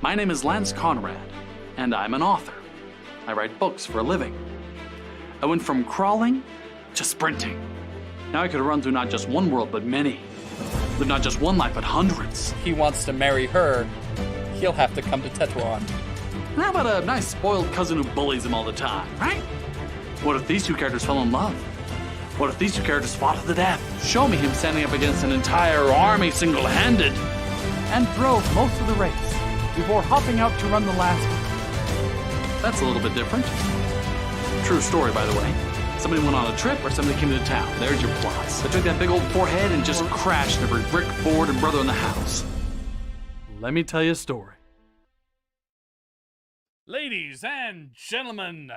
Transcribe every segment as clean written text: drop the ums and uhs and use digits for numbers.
My name is Lance Conrad, and I'm an author. I write books for a living. I went from crawling to sprinting. Now I could run through not just one world, but many. Live not just one life, but hundreds. He wants to marry her. He'll have to come to Tetron. How about a nice spoiled cousin who bullies him all the time, right? What if these two characters fell in love? What if these two characters fought to the death? Show me him standing up against an entire army single-handed. And drove most of the race before hopping out to run the last one. That's a little bit different. True story, by the way. Somebody went on a trip or somebody came into town. There's your plots. They took that big old forehead and just crashed every brick, board, and brother in the house. Let me tell you a story. Ladies and gentlemen,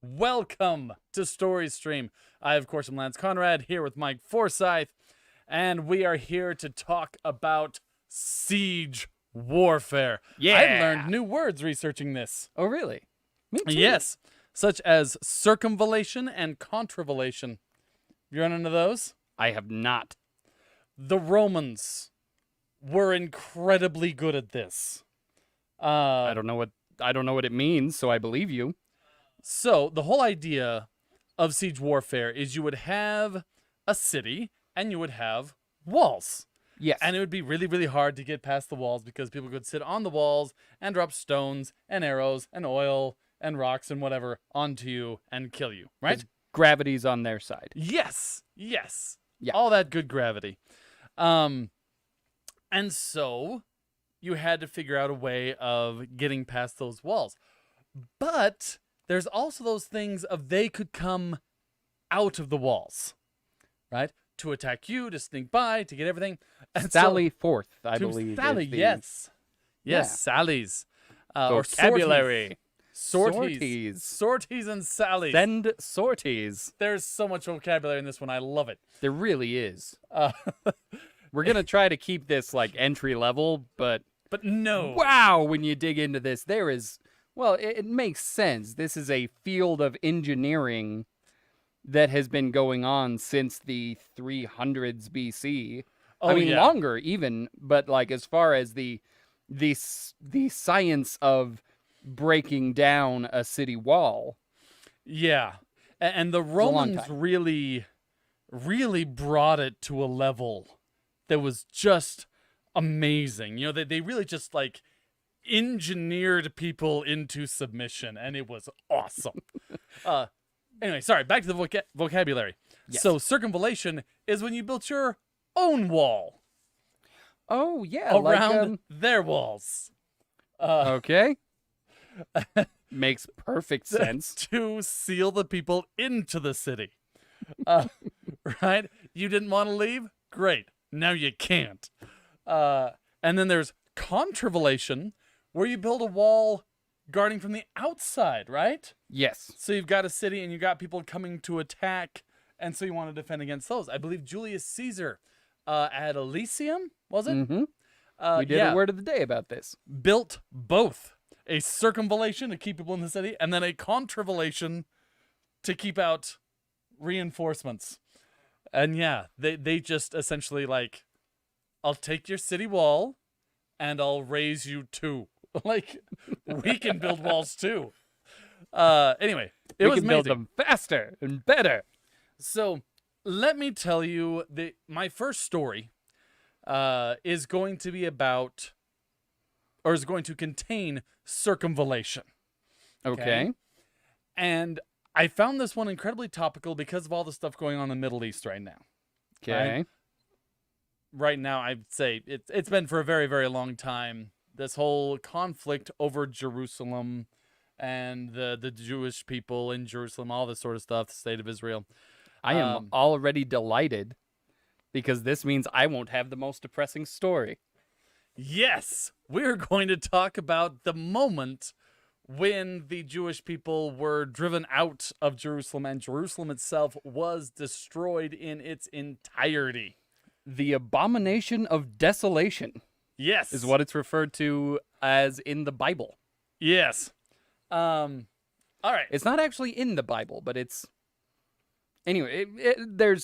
welcome to Story Stream. I, of course, am Lance Conrad, here with Mike Forsyth, and we are here to talk about siege warfare. Yeah. I learned new words researching this. Oh, really? Me too. Yes, such as circumvallation and contravallation. You run into those? I have not. The Romans were incredibly good at this. I don't know what it means, so I believe you. So the whole idea of siege warfare is you would have a city and you would have walls. Yes. And it would be really, really hard to get past the walls because people could sit on the walls and drop stones and arrows and oil and rocks and whatever onto you and kill you, right? Gravity's on their side. Yes. Yes. Yeah. All that good gravity. And so you had to figure out a way of getting past those walls. But there's also those things of they could come out of the walls, right? To attack you, to sneak by, to get everything. And Sally Forth, I to believe. Sally, is the... yes. Yes, Yeah. Sallies. Or Vocabulary. sorties. Sorties and sallies. Send sorties. There's so much vocabulary in this one. I love it. There really is. Uh, We're going to try to keep this like entry level, but but no. wow, when you dig into this, there is, well, it makes sense. This is a field of engineering that has been going on since the 300s BC. Oh, I mean, yeah. longer even, but like as far as the science of breaking down a city wall. Yeah. And the a long Romans time. really brought it to a level that was just amazing. You know, they really just like engineered people into submission, and it was awesome. Anyway, sorry, back to the vocabulary. Yes. So circumvallation is when you built your own wall Oh yeah, around their walls. okay. Makes perfect sense. To seal the people into the city. Right? You didn't want to leave? Great. Now you can't. And then there's contravallation, where you build a wall guarding from the outside, right? Yes. So you've got a city and you've got people coming to attack, and so you want to defend against those. I believe Julius Caesar at Elysium, was it? Mm-hmm. We did a word of the day about this. Built both. A circumvallation to keep people in the city, and then a contravallation to keep out reinforcements. And yeah, they just essentially like, I'll take your city wall and I'll raise you two. Like, we can build walls too. Anyway, it We was can build amazing. them faster and better. So let me tell you my first story is going to be about, or is going to contain circumvallation. Okay. And I found this one incredibly topical because of all the stuff going on in the Middle East right now. Okay. Right now, I'd say it's been for a very, very long time. This whole conflict over Jerusalem and the Jewish people in Jerusalem, all this sort of stuff, the state of Israel. I am already delighted because this means I won't have the most depressing story. Yes, we're going to talk about the moment when the Jewish people were driven out of Jerusalem and Jerusalem itself was destroyed in its entirety. The abomination of desolation Yes. is what it's referred to as in the Bible. Yes. All right. It's not actually in the Bible, but it's... Anyway,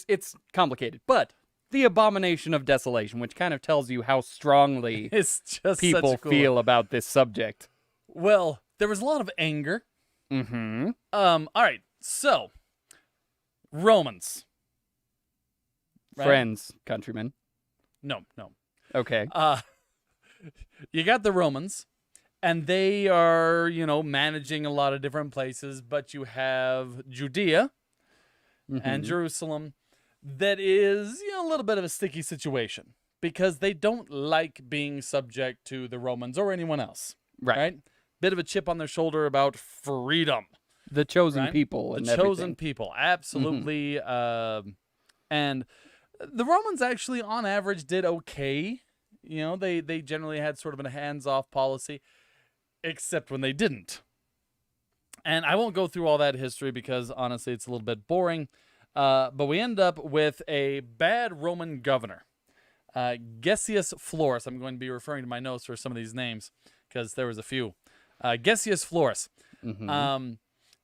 it's complicated. But the abomination of desolation, which kind of tells you how strongly It's just people such a cool feel about this subject. Well, there was a lot of anger. Mm-hmm. All right, so Romans. Right? Friends, countrymen. No. Okay. You got the Romans, and they are, managing a lot of different places, but you have Judea and Jerusalem that is, a little bit of a sticky situation because they don't like being subject to the Romans or anyone else. Right. Bit of a chip on their shoulder about freedom. The chosen Right? people and the everything. chosen people, absolutely. And the Romans actually, on average, did okay. They generally had sort of a hands-off policy, except when they didn't. And I won't go through all that history because, honestly, it's a little bit boring. But we end up with a bad Roman governor, Gessius Florus. I'm going to be referring to my notes for some of these names because there was a few. Gessius Florus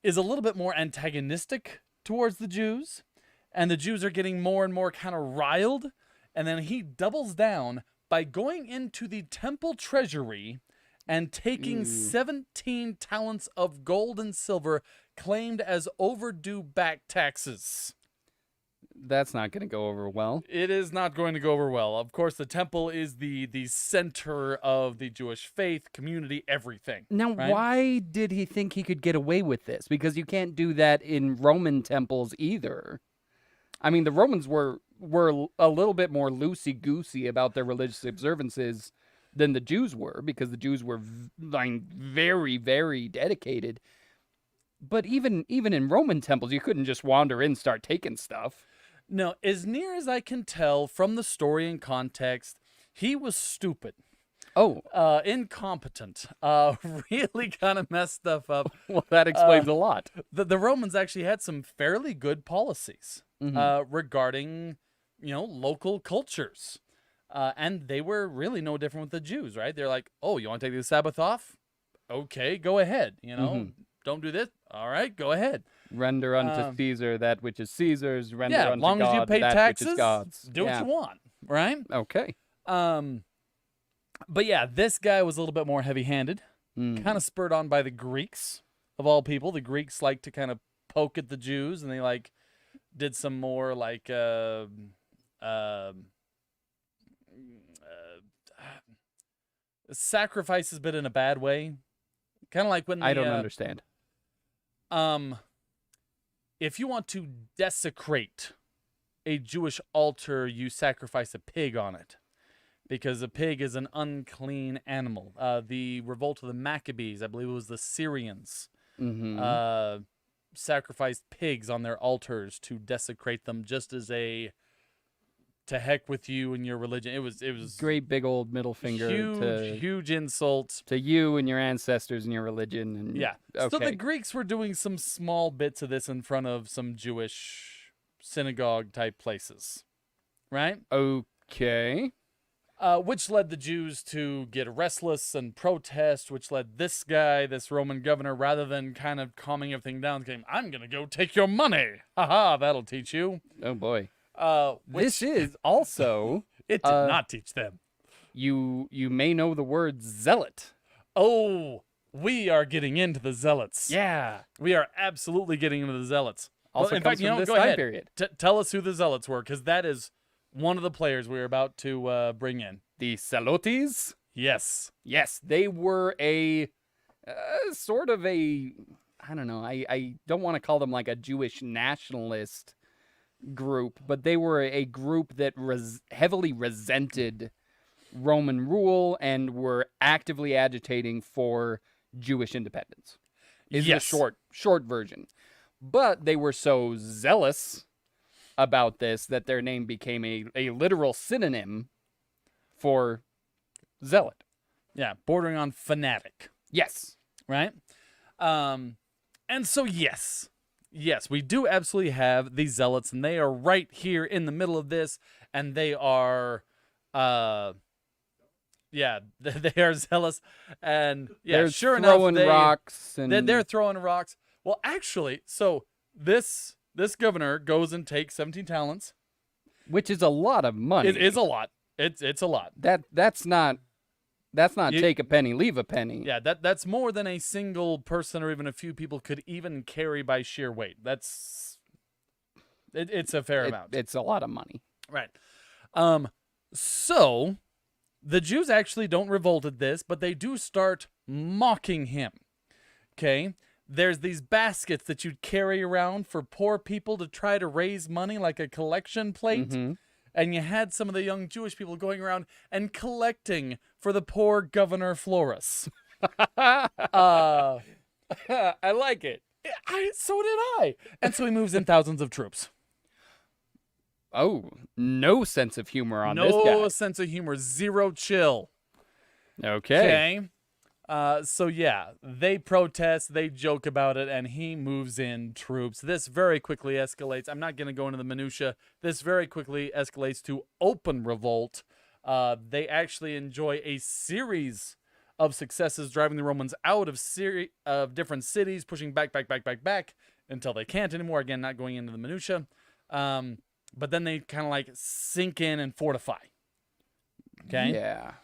is a little bit more antagonistic towards the Jews, and the Jews are getting more and more kind of riled, and then he doubles down by going into the temple treasury and taking 17 talents of gold and silver claimed as overdue back taxes. That's not going to go over well. It is not going to go over well. Of course, the temple is the center of the Jewish faith, community, everything. Now, right? why did he think he could get away with this? Because you can't do that in Roman temples either. I mean, the Romans were a little bit more loosey-goosey about their religious observances than the Jews were, because the Jews were very, very dedicated. But even in Roman temples, you couldn't just wander in and start taking stuff. No, as near as I can tell from the story and context, he was stupid. Oh. Incompetent. Really kind of messed stuff up. Well, that explains a lot. The Romans actually had some fairly good policies regarding, local cultures. And they were really no different with the Jews, right? They're like, oh, you want to take the Sabbath off? Okay, go ahead. Don't do this. All right, go ahead. Render unto Caesar that which is Caesar's. Render unto as long God as you pay that taxes, which is God's. do what you want, right? Okay. But yeah, this guy was a little bit more heavy-handed, kind of spurred on by the Greeks, of all people. The Greeks like to kind of poke at the Jews, and they did some more sacrifices, but in a bad way. Kind of like when I don't understand. If you want to desecrate a Jewish altar, you sacrifice a pig on it, because a pig is an unclean animal. The revolt of the Maccabees, I believe it was the Syrians, sacrificed pigs on their altars to desecrate them, just as a to heck with you and your religion. It was Great big old middle finger huge insult to you and your ancestors and your religion. And yeah. Okay. So the Greeks were doing some small bits of this in front of some Jewish synagogue type places, right? Okay. Which led the Jews to get restless and protest, which led this guy, this Roman governor, rather than kind of calming everything down, saying, I'm going to go take your money. Haha, that'll teach you. Oh, boy. Which This is also... it did not teach them. You may know the word zealot. Oh, we are getting into the zealots. Yeah. We are absolutely getting into the zealots. Also in comes fact, from this go time ahead. period. Tell us who the zealots were, because that is one of the players we're about to bring in. The Zelotes? Yes. Yes, they were a sort of a... I don't know. I don't want to call them like a Jewish nationalist group, but they were a group that heavily resented Roman rule and were actively agitating for Jewish independence. Is Yes. the short version. But they were so zealous about this that their name became a literal synonym for zealot. Yeah, bordering on fanatic, Yes. right? And so, yes, we do absolutely have these zealots, and they are right here in the middle of this, and they are, they are zealous, and yeah, They're sure enough, throwing rocks and they're throwing rocks. Well, actually, so this governor goes and takes 17 talents, Which is a lot of money. It is a lot. It's a lot. That's not You- take a penny, leave a penny. Yeah, that's more than a single person or even a few people could even carry by sheer weight. It's a fair amount. It's a lot of money. Right. So the Jews actually don't revolt at this, but they do start mocking him. Okay? There's these baskets that you'd carry around for poor people to try to raise money, like a collection plate. Mm-hmm. And you had some of the young Jewish people going around and collecting for the poor Governor Florus. I like it. So did I. And so he moves in thousands of troops. Oh, no sense of humor on this guy. No sense of humor. Zero chill. Okay. So yeah, they protest, they joke about it, and he moves in troops. This very quickly escalates. I'm not going to go into the minutia. This very quickly escalates to open revolt. They actually enjoy a series of successes, driving the Romans out of different cities, pushing back until they can't anymore. Again, not going into the minutia. But then they kind of like sink in and fortify. Okay? Yeah.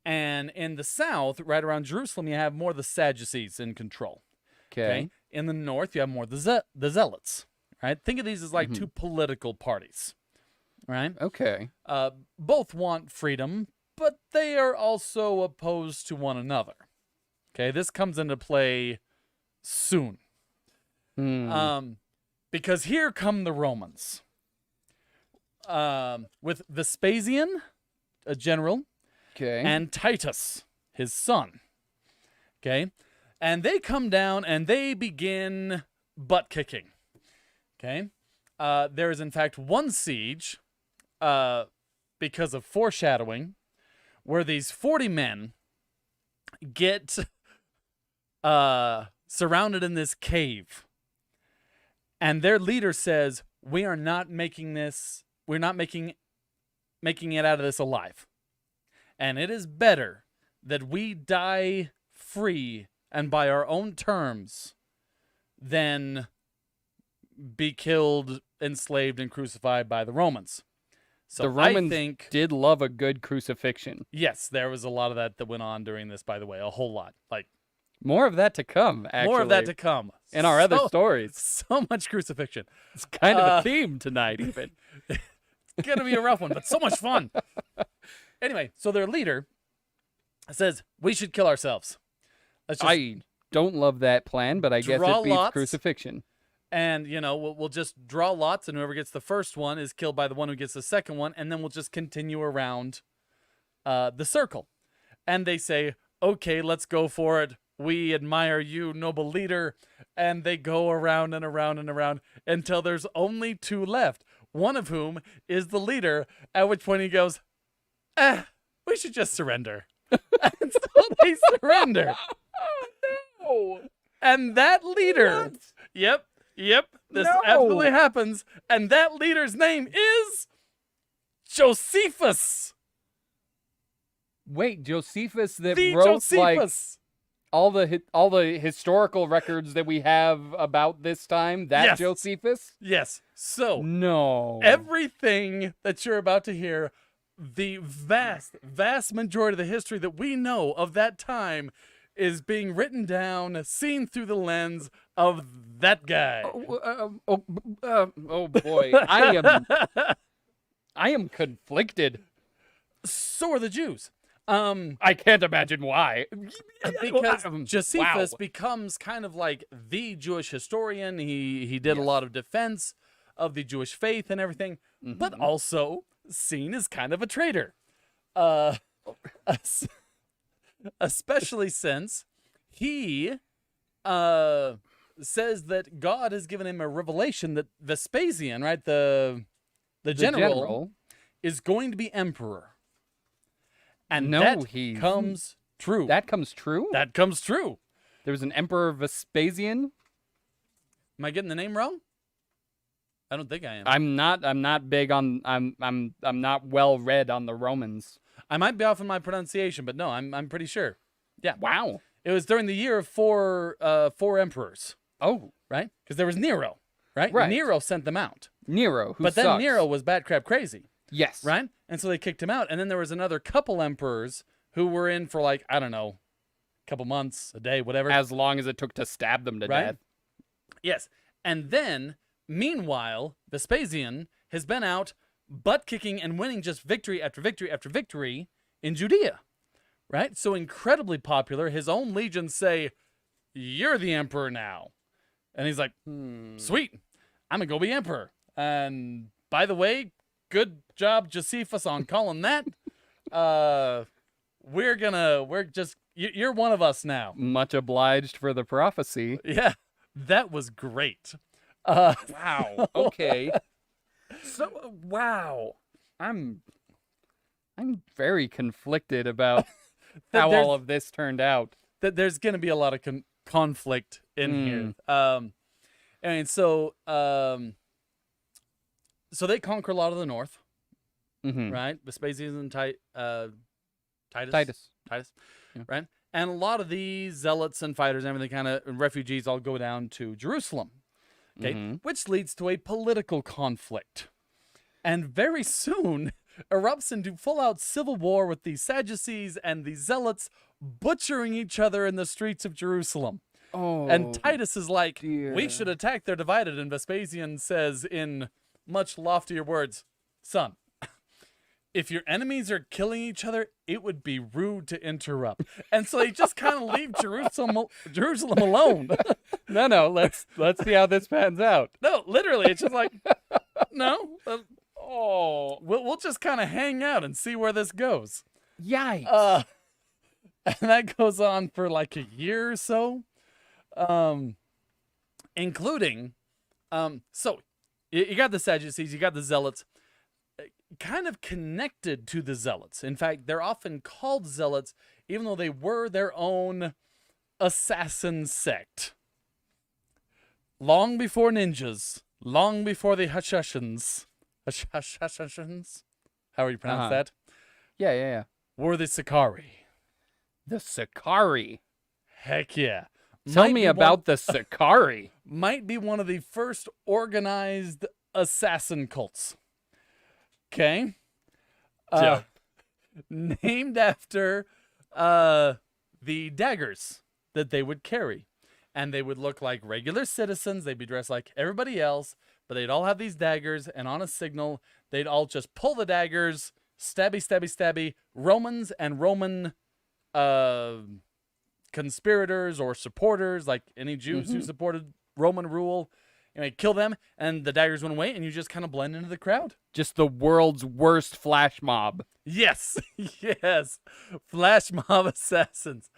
And in the south, right around Jerusalem, you have more of the Sadducees in control. Okay. In the north, you have more of the Zealots. Right? Think of these as like two political parties. Right? Okay. Both want freedom, but they are also opposed to one another. Okay? This comes into play soon. Because here come the Romans. With Vespasian, a general, Okay. and Titus, his son. Okay? And they come down and they begin butt kicking. Okay? There is, in fact, one siege, because of foreshadowing, where these 40 men get surrounded in this cave. And their leader says, we are not making this, we're not making it out of this alive. And it is better that we die free and by our own terms than be killed, enslaved, and crucified by the Romans. So the Romans I think, did love a good crucifixion. yes, there was a lot of that went on during this, by the way, a whole lot. Like, More of that to come, actually. more of that to come. in our other stories. So much crucifixion. It's kind of a theme tonight, even. It's going to be a rough one, but so much fun. Anyway, so their leader says, we should kill ourselves. Let's just, I don't love that plan, but I guess Draw it beats lots. crucifixion. and, we'll just draw lots, and whoever gets the first one is killed by the one who gets the second one, and then we'll just continue around the circle. And they say, okay, let's go for it. We admire you, noble leader. And they go around and around and around until there's only two left, one of whom is the leader, at which point he goes, we should just surrender. And so they surrender. Oh, And that leader, What? yep, this No. absolutely happens. And that leader's name is Josephus. wait, Josephus that The wrote like Josephus. all the historical records that we have about this time? That Yes. Josephus? Yes. So No. everything that you're about to hear, the vast majority of the history that we know of that time is being written down, seen through the lens of that guy. Oh boy, I am conflicted. So are the Jews. I can't imagine why. Because Josephus Wow. becomes kind of like the Jewish historian. He did a lot of defense of the Jewish faith and everything, but also seen as kind of a traitor. Especially since he says that God has given him a revelation that Vespasian, right, the general, is going to be emperor. And No, that he- comes true. That comes true? That comes true. There was an Emperor Vespasian? Am I getting the name wrong? I don't think I am. I'm not big on I'm not well read on the Romans. I might be off in my pronunciation, but no, I'm pretty sure. Yeah. Wow. It was during the year of four emperors, Oh, right? Because there was Nero, right? Right. Nero sent them out. Nero, who but then sucks. Nero was bat crap crazy, Yes. right? And so they kicked him out. And then there was another couple emperors who were in for like, I don't know, a couple months, a day, whatever. As long as it took to stab them to Right? death. Yes. And then, meanwhile, Vespasian has been out butt kicking and winning just victory after victory after victory in Judea, right? So incredibly popular. His own legions say, "You're the emperor now." And he's like, "Sweet. I'm going to go be emperor." And by the way, good job, Josephus, on calling that. You're one of us now. Much obliged for the prophecy. Yeah, that was great. Wow. Okay. So, wow. I'm very conflicted about how There's- all of this turned out. That there's going to be a lot of conflict in here. And so they conquer a lot of the north, Mm-hmm. right? Vespasian and Titus. Titus. Yeah. Right? And a lot of these zealots and fighters and everything kind of refugees all go down to Jerusalem. Okay, Mhm. which leads to a political conflict. And very soon erupts into full-out civil war with the Sadducees and the zealots butchering each other in the streets of Jerusalem. Oh. And Titus is like, dear. we should attack, they're divided. And Vespasian says in much loftier words, son, if your enemies are killing each other, it would be rude to interrupt. And so they just kind of leave Jerusalem alone. No, let's see how this pans out. No, literally, it's just like, no, we'll just kind of hang out and see where this goes. Yikes. And that goes on for like a year or so, including, so you got the Sadducees, you got the Zealots, kind of connected to the Zealots. In fact, they're often called Zealots, even though they were their own assassin sect. Long before ninjas, long before the Hashashins, how do you pronounce Uh-huh. that? Yeah. Were the Sicarii. The Sicarii. Heck yeah. Tell Might me be about one, the Sicarii. might be one of the first organized assassin cults. Okay? Named after the daggers that they would carry. And they would look like regular citizens. They'd be dressed like everybody else, but they'd all have these daggers, and on a signal, they'd all just pull the daggers, stabby, stabby, stabby. Romans and Roman conspirators or supporters, like any Jews who supported Roman rule, kill them, and the daggers went away, and you just kind of blend into the crowd. Just the world's worst flash mob. Yes, yes. Flash mob assassins.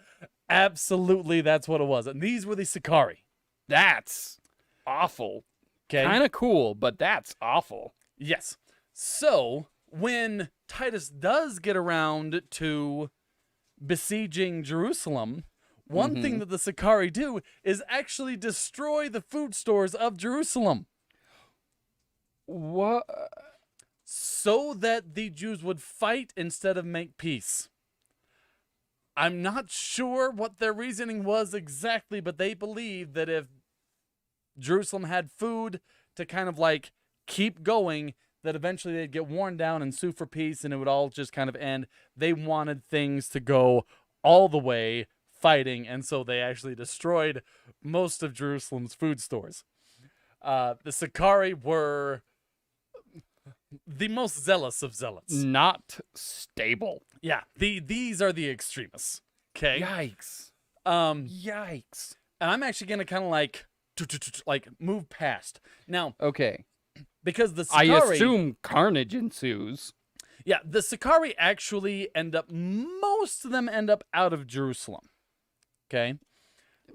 Absolutely, that's what it was. And these were the Sicarii. That's awful. Okay. Kind of cool, but that's awful. Yes. So when Titus does get around to besieging Jerusalem, one thing that the Sicarii do is actually destroy the food stores of Jerusalem What? so that the Jews would fight instead of make peace. I'm not sure what their reasoning was exactly, but they believed that if Jerusalem had food to kind of like keep going, that eventually they'd get worn down and sue for peace and it would all just kind of end. They wanted things to go all the way fighting, and so they actually destroyed most of Jerusalem's food stores. The Sicarii were the most zealous of zealots. Not stable. Yeah, these are the extremists. Okay. Yikes. Yikes. And I'm actually gonna kind of like move past now Okay. because the I Sicarii. assume carnage ensues. Yeah, the Sicarii actually most of them end up out of Jerusalem. Okay.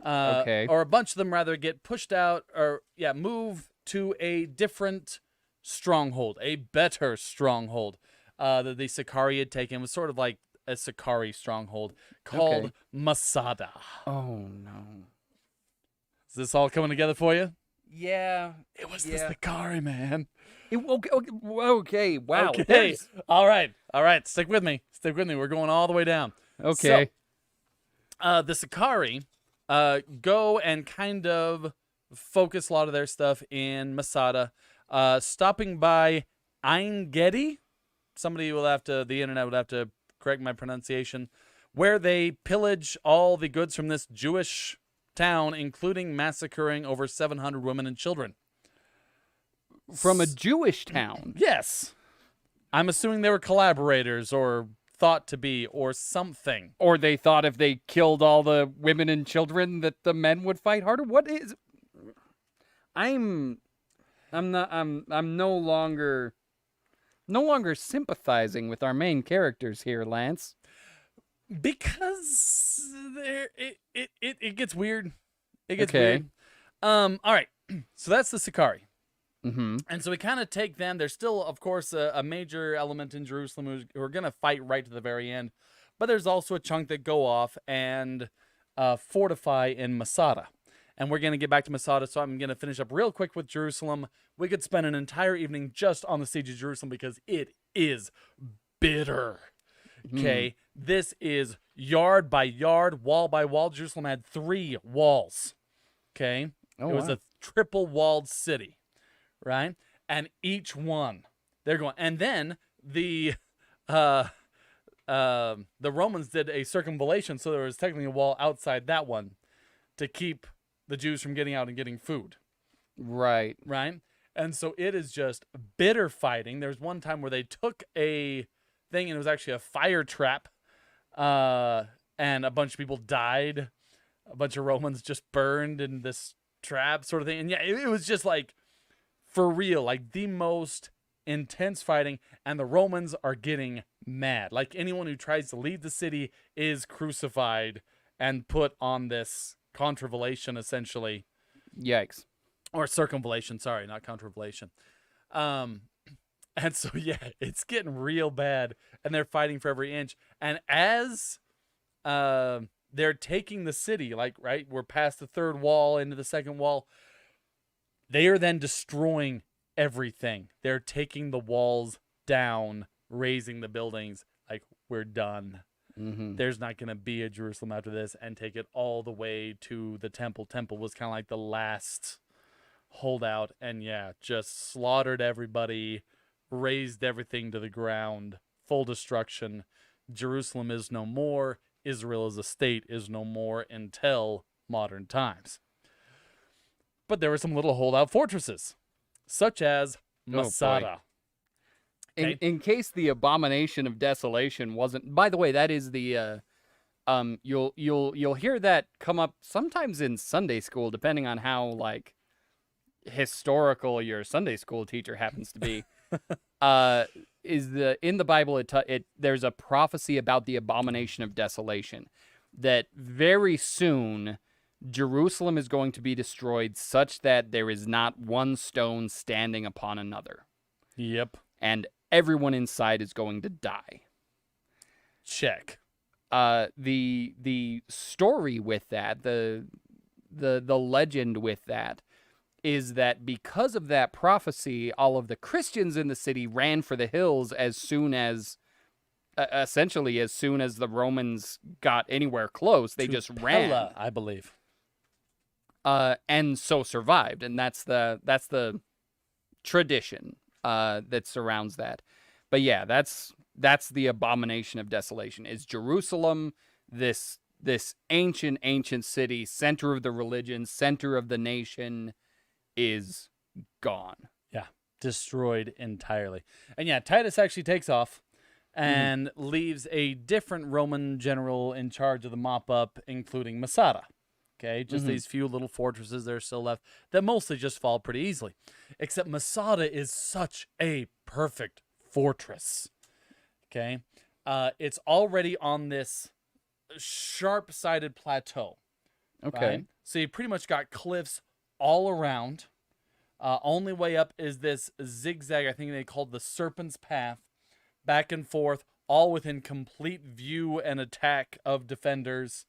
Okay. Or a bunch of them rather get pushed out or move to a different stronghold, a better stronghold that the Sicarii had taken. It was sort of like a Sicarii stronghold called Okay. Masada. Oh no. Is this all coming together for you? Yeah. It was Yeah. the Sicarii, man. Okay. Wow. Okay. There's- All right. Stick with me. We're going all the way down. Okay. So, the Sicarii go and kind of focus a lot of their stuff in Masada. stopping by Ein Gedi. Somebody will have to, the internet would have to correct my pronunciation, where they pillage all the goods from this Jewish town, including massacring over 700 women and children. From a Jewish town. Yes. I'm assuming they were collaborators or thought to be or something. Or they thought if they killed all the women and children that the men would fight harder. What is I'm no longer sympathizing with our main characters here, Lance. Because it gets weird. It gets Okay. weird. All right. So that's the Sicarii. Mm-hmm. And so we kind of take them. There's still, of course, a major element in Jerusalem who are going to fight right to the very end. But there's also a chunk that go off and fortify in Masada. And we're going to get back to Masada, so I'm going to finish up real quick with Jerusalem. We could spend an entire evening just on the siege of Jerusalem because it is bitter. Okay? This is yard by yard, wall by wall. Jerusalem had 3 walls. Okay? Oh, it was wow. a triple-walled city. Right? And each one, they're going. And then the Romans did a circumvallation, so there was technically a wall outside that one to keep the Jews from getting out and getting food. Right. Right? And so it is just bitter fighting. There's one time where they took a thing, and it was actually a fire trap, and a bunch of people died. A bunch of Romans just burned in this trap sort of thing. And yeah, it was just like, for real, like the most intense fighting, and the Romans are getting mad. Like anyone who tries to leave the city is crucified and put on this contravallation, essentially. Yikes. Or circumvallation, sorry, not contravallation. And so, yeah, it's getting real bad, and they're fighting for every inch. And as they're taking the city, like, right, we're past the 3rd wall into the 2nd wall, they are then destroying everything. They're taking the walls down, raising the buildings. Like, we're done. Mm-hmm. There's not going to be a Jerusalem after this, and take it all the way to the temple. Temple was kind of like the last holdout, and yeah, just slaughtered everybody, razed everything to the ground, full destruction. Jerusalem is no more. Israel as a state is no more until modern times. But there were some little holdout fortresses, such as Masada. In case the abomination of desolation wasn't, by the way, that is the you'll hear that come up sometimes in Sunday school, depending on how like historical your Sunday school teacher happens to be. In the Bible there's a prophecy about the abomination of desolation, that very soon Jerusalem is going to be destroyed such that there is not one stone standing upon another. Yep. And everyone inside is going to die. Check. The story with that, the legend with that, is that because of that prophecy, all of the Christians in the city ran for the hills as soon as, essentially as soon as the Romans got anywhere close. They just ran. Pella, I believe. And so survived, and that's the tradition that surrounds that. But yeah, that's the abomination of desolation. Is Jerusalem, this ancient city, center of the religion, center of the nation, is gone. Yeah, destroyed entirely. And yeah, Titus actually takes off and leaves a different Roman general in charge of the mop-up, including Masada. Okay, just these few little fortresses that are still left that mostly just fall pretty easily. Except Masada is such a perfect fortress. Okay, it's already on this sharp-sided plateau. Okay. Right? So you pretty much got cliffs all around. Only way up is this zigzag, I think they called the Serpent's Path, back and forth, all within complete view and attack of defenders.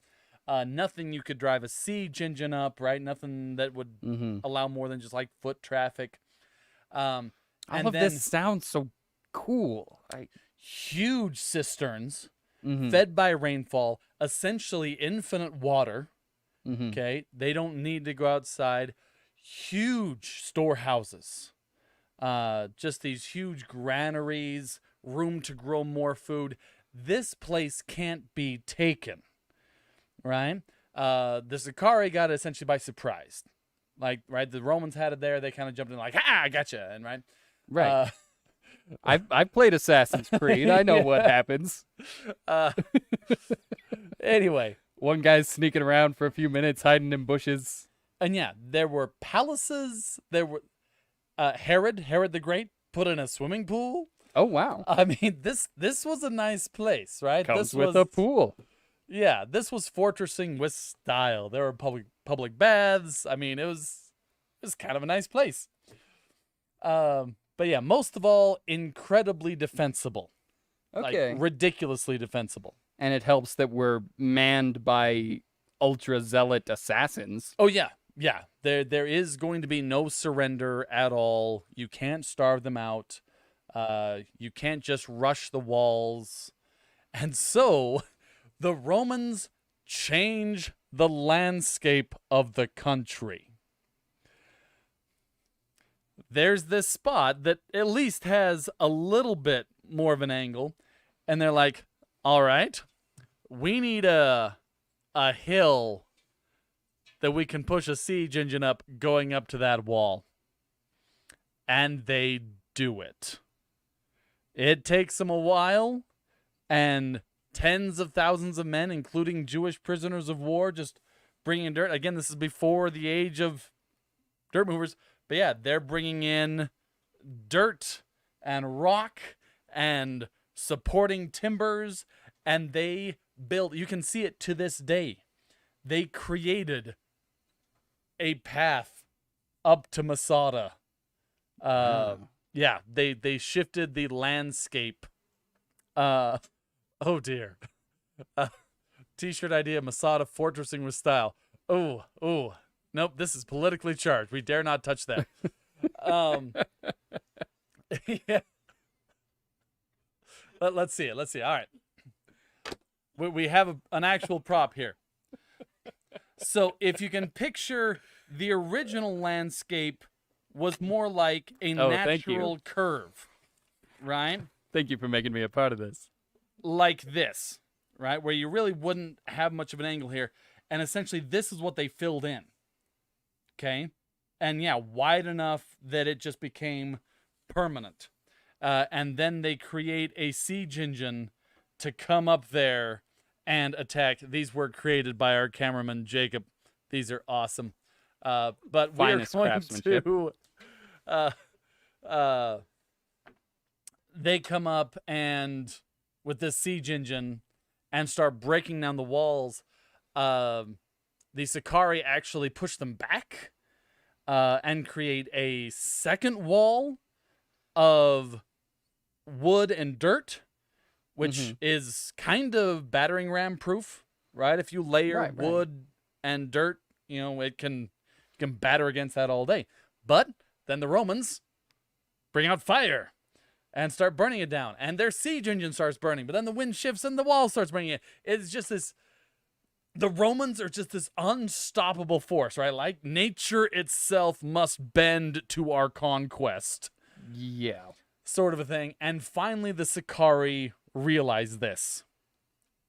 Nothing you could drive a siege engine up, right? Nothing that would allow more than just like foot traffic. All of this sounds so cool. Huge cisterns fed by rainfall, essentially infinite water. Okay, they don't need to go outside. Huge storehouses, just these huge granaries, room to grow more food. This place can't be taken, right? The Sicarii got it essentially by surprise. Like, right, the Romans had it there. They kind of jumped in like, "Ha, I gotcha," and right. Right. I've played Assassin's Creed. I know what happens. Anyway, One guy's sneaking around for a few minutes, hiding in bushes. and yeah, there were palaces. There were Herod the Great put in a swimming pool. Oh wow! I mean, this was a nice place, right? Comes this with was, a pool. Yeah, this was fortressing with style. There were public baths. I mean, it was kind of a nice place. But yeah, most of all, incredibly defensible. Okay. Like, ridiculously defensible. And it helps that we're manned by ultra zealot assassins. Oh yeah, yeah. There is going to be no surrender at all. You can't starve them out. You can't just rush the walls. And so the Romans change the landscape of the country. There's this spot that at least has a little bit more of an angle, and they're like, all right, we need a hill that we can push a siege engine up going up to that wall. And they do it. It takes them a while, and tens of thousands of men, including Jewish prisoners of war, just bringing dirt. Again, this is before the age of dirt movers. But yeah, they're bringing in dirt and rock and supporting timbers, and they build. You can see it to this day. They created a path up to Masada. Yeah, they shifted the landscape. Oh dear. T-shirt idea: Masada fortressing with style. Oh. Nope, this is politically charged. We dare not touch that. Yeah. Let's see it. All right. We have an actual prop here. So if you can picture, the original landscape was more like a natural curve, right? Thank you for making me a part of this. Like this, right? Where you really wouldn't have much of an angle here. And essentially this is what they filled in. Okay, and yeah, wide enough that it just became permanent. And then they create a siege engine to come up there and attack. These were created by our cameraman, Jacob. These are awesome. But we're going to... they come up and with this siege engine and start breaking down the walls. The Sicarii actually push them back and create a second wall of wood and dirt, which is kind of battering ram proof, right? If you layer wood and dirt, it can batter against that all day. But then the Romans bring out fire and start burning it down, and their siege engine starts burning, but then the wind shifts and the wall starts burning it. It's just this... The Romans are just this unstoppable force, right? Like nature itself must bend to our conquest. Yeah. Sort of a thing. And finally the Sicarii realize this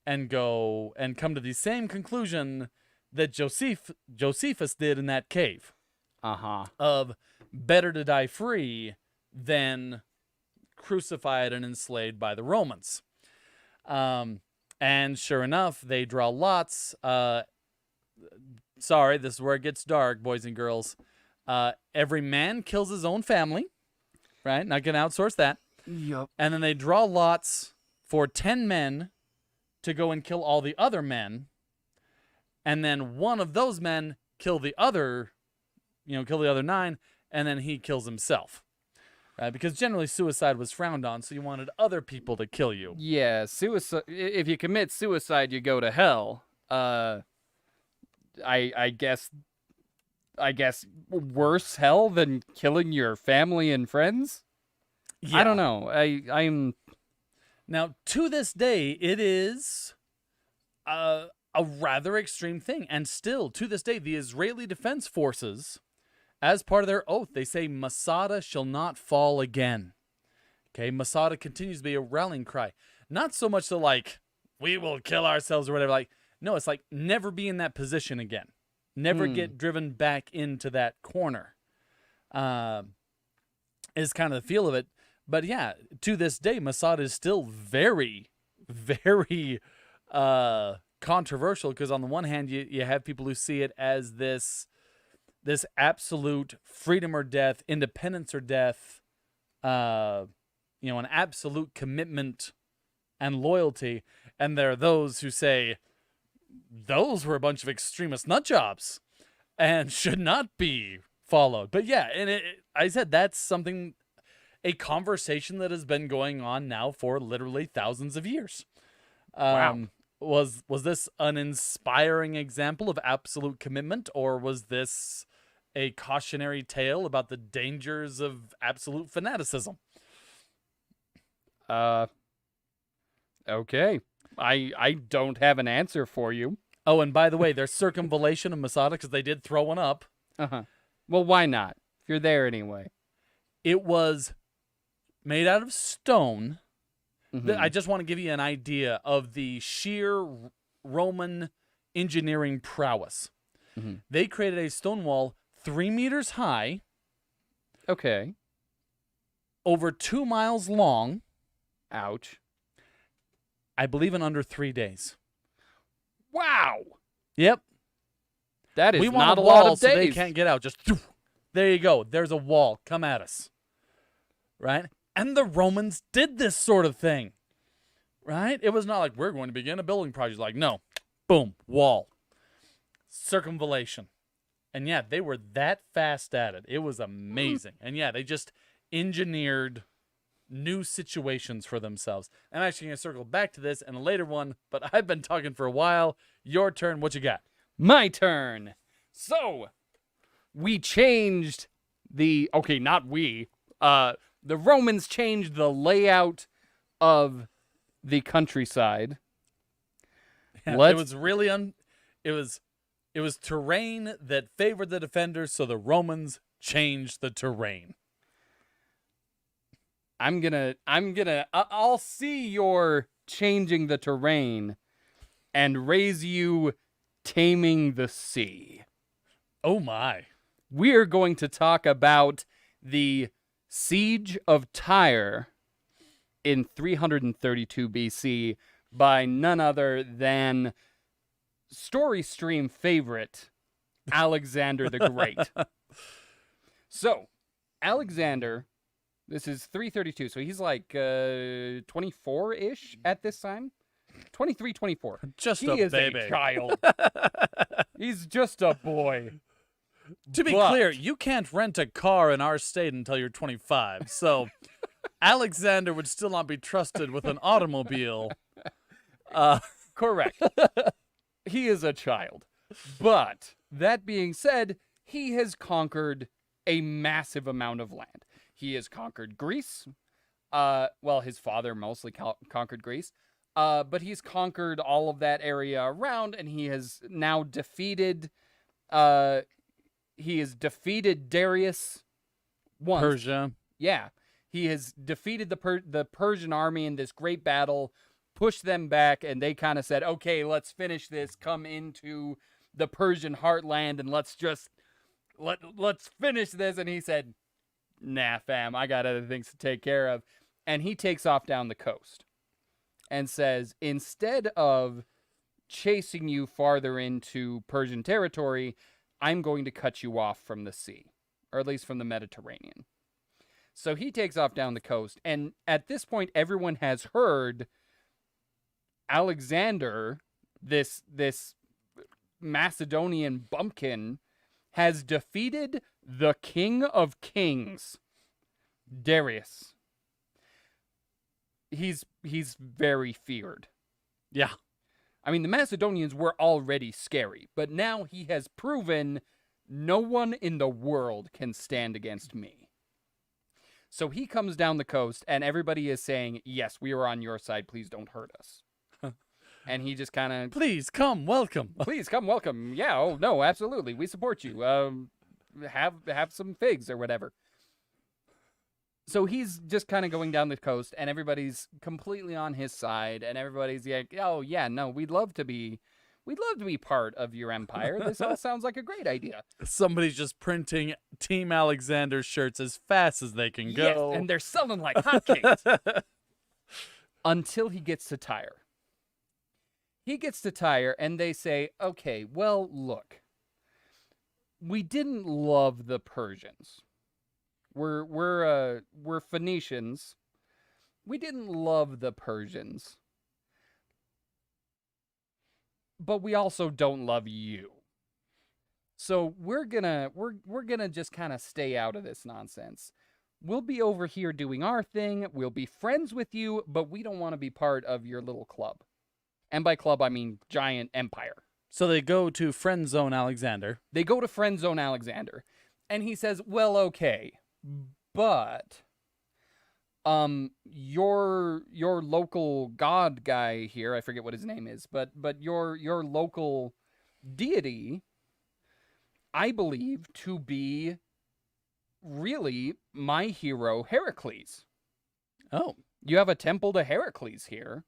and go and come to the same conclusion that Josephus did in that cave. Of better to die free than crucified and enslaved by the Romans. And sure enough, they draw lots. Sorry, this is where it gets dark, boys and girls. Every man kills his own family, right? Not going to outsource that. Yep. And then they draw lots for 10 men to go and kill all the other men. And then one of those men kill the other 9, and then he kills himself. Because generally suicide was frowned on, so you wanted other people to kill you. Yeah, suicide. If you commit suicide, you go to hell. I guess worse hell than killing your family and friends. Yeah. I don't know. I'm now to this day it is a rather extreme thing, and still to this day the Israeli Defense Forces As part of their oath, they say Masada shall not fall again. Okay, Masada continues to be a rallying cry. Not so much the like, we will kill ourselves or whatever. Like, no, it's like never be in that position again. Never get driven back into that corner. Is kind of the feel of it. But yeah, to this day, Masada is still very, very controversial, because on the one hand, you have people who see it as this absolute freedom or death, independence or death, an absolute commitment and loyalty. And there are those who say those were a bunch of extremist nut jobs and should not be followed. But yeah, and I said that's something, a conversation that has been going on now for literally thousands of years. Wow. Was this an inspiring example of absolute commitment, or was this a cautionary tale about the dangers of absolute fanaticism? Okay. I don't have an answer for you. Oh, and by the way, their circumvallation of Masada, because they did throw one up. Uh-huh. Well, why not? If you're there anyway. It was made out of stone. Mhm. I just want to give you an idea of the sheer Roman engineering prowess. Mhm. They created a stone wall 3 meters high, Okay. over 2 miles long, Ouch. I believe in under 3 days. Wow. Yep. That is We want not a a lot wall of so they days. can't get out. Just there you go. There's a wall. Come at us. Right? And the Romans did this sort of thing. Right? It was not like we're going to begin a building project. Like, no. Boom. Wall. Circumvallation. And yeah, they were that fast at it. It was amazing. And yeah, they just engineered new situations for themselves. I'm actually going to circle back to this in a later one, but I've been talking for a while. Your turn. What you got? My turn. So, we changed not we. The Romans changed the layout of the countryside. Yeah, it was really it was terrain that favored the defenders, so the Romans changed the terrain. I'll see your changing the terrain and raise you taming the sea. Oh my. We're going to talk about the Siege of Tyre in 332 BC by none other than story stream favorite Alexander the Great. So, Alexander, this is 332, so he's like 24-ish at this time. 23, 24. Just he a is baby. a child. He's just a boy. To be But- clear, you can't rent a car in our state until you're 25. So Alexander would still not be trusted with an automobile. Correct. He is a child. But that being said, he has conquered a massive amount of land. He has conquered Greece. His father mostly conquered Greece. But he's conquered all of that area around, and he has now defeated Darius once. Persia. Yeah. He has defeated the Persian army in this great battle, pushed them back, and they kind of said, okay, let's finish this, come into the Persian heartland, and let's finish this. And he said, nah, fam, I got other things to take care of. And he takes off down the coast and says, instead of chasing you farther into Persian territory, I'm going to cut you off from the sea, or at least from the Mediterranean. So he takes off down the coast, and at this point, everyone has heard Alexander, this Macedonian bumpkin, has defeated the King of Kings, Darius. He's very feared. Yeah. I mean, the Macedonians were already scary, but now he has proven no one in the world can stand against me. So he comes down the coast, and everybody is saying, yes, we are on your side. Please don't hurt us. And he just kind of... Please come, welcome. Please come, welcome. Yeah, oh, no, absolutely. We support you. have some figs or whatever. So he's just kind of going down the coast, and everybody's completely on his side, and everybody's like, "Oh yeah, no, we'd love to be part of your empire. This all sounds like a great idea." Somebody's just printing Team Alexander shirts as fast as they can go. Yes, and they're selling like hotcakes. Until he gets to Tyre. He gets to Tyre, and they say, "Okay, well, look, we didn't love the Persians. We're Phoenicians. We didn't love the Persians, but we also don't love you. So we're gonna just kind of stay out of this nonsense. We'll be over here doing our thing. We'll be friends with you, but we don't want to be part of your little club. And by club, I mean giant empire." So they go to Friend Zone Alexander. They go to Friend Zone Alexander, and he says, "Well, okay, but your local god guy here, I forget what his name is, but your local deity, I believe to be really my hero Heracles. Oh. You have a temple to Heracles here.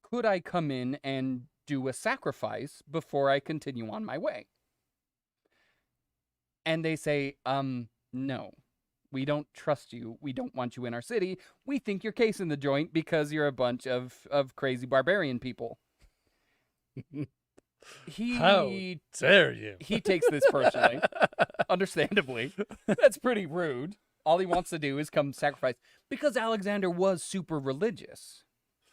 Could I come in and do a sacrifice before I continue on my way?" And they say, "No. We don't trust you. We don't want you in our city. We think you're casing the joint because you're a bunch of crazy barbarian people." How dare you? He takes this personally. Understandably. That's pretty rude. All he wants to do is come sacrifice. Because Alexander was super religious.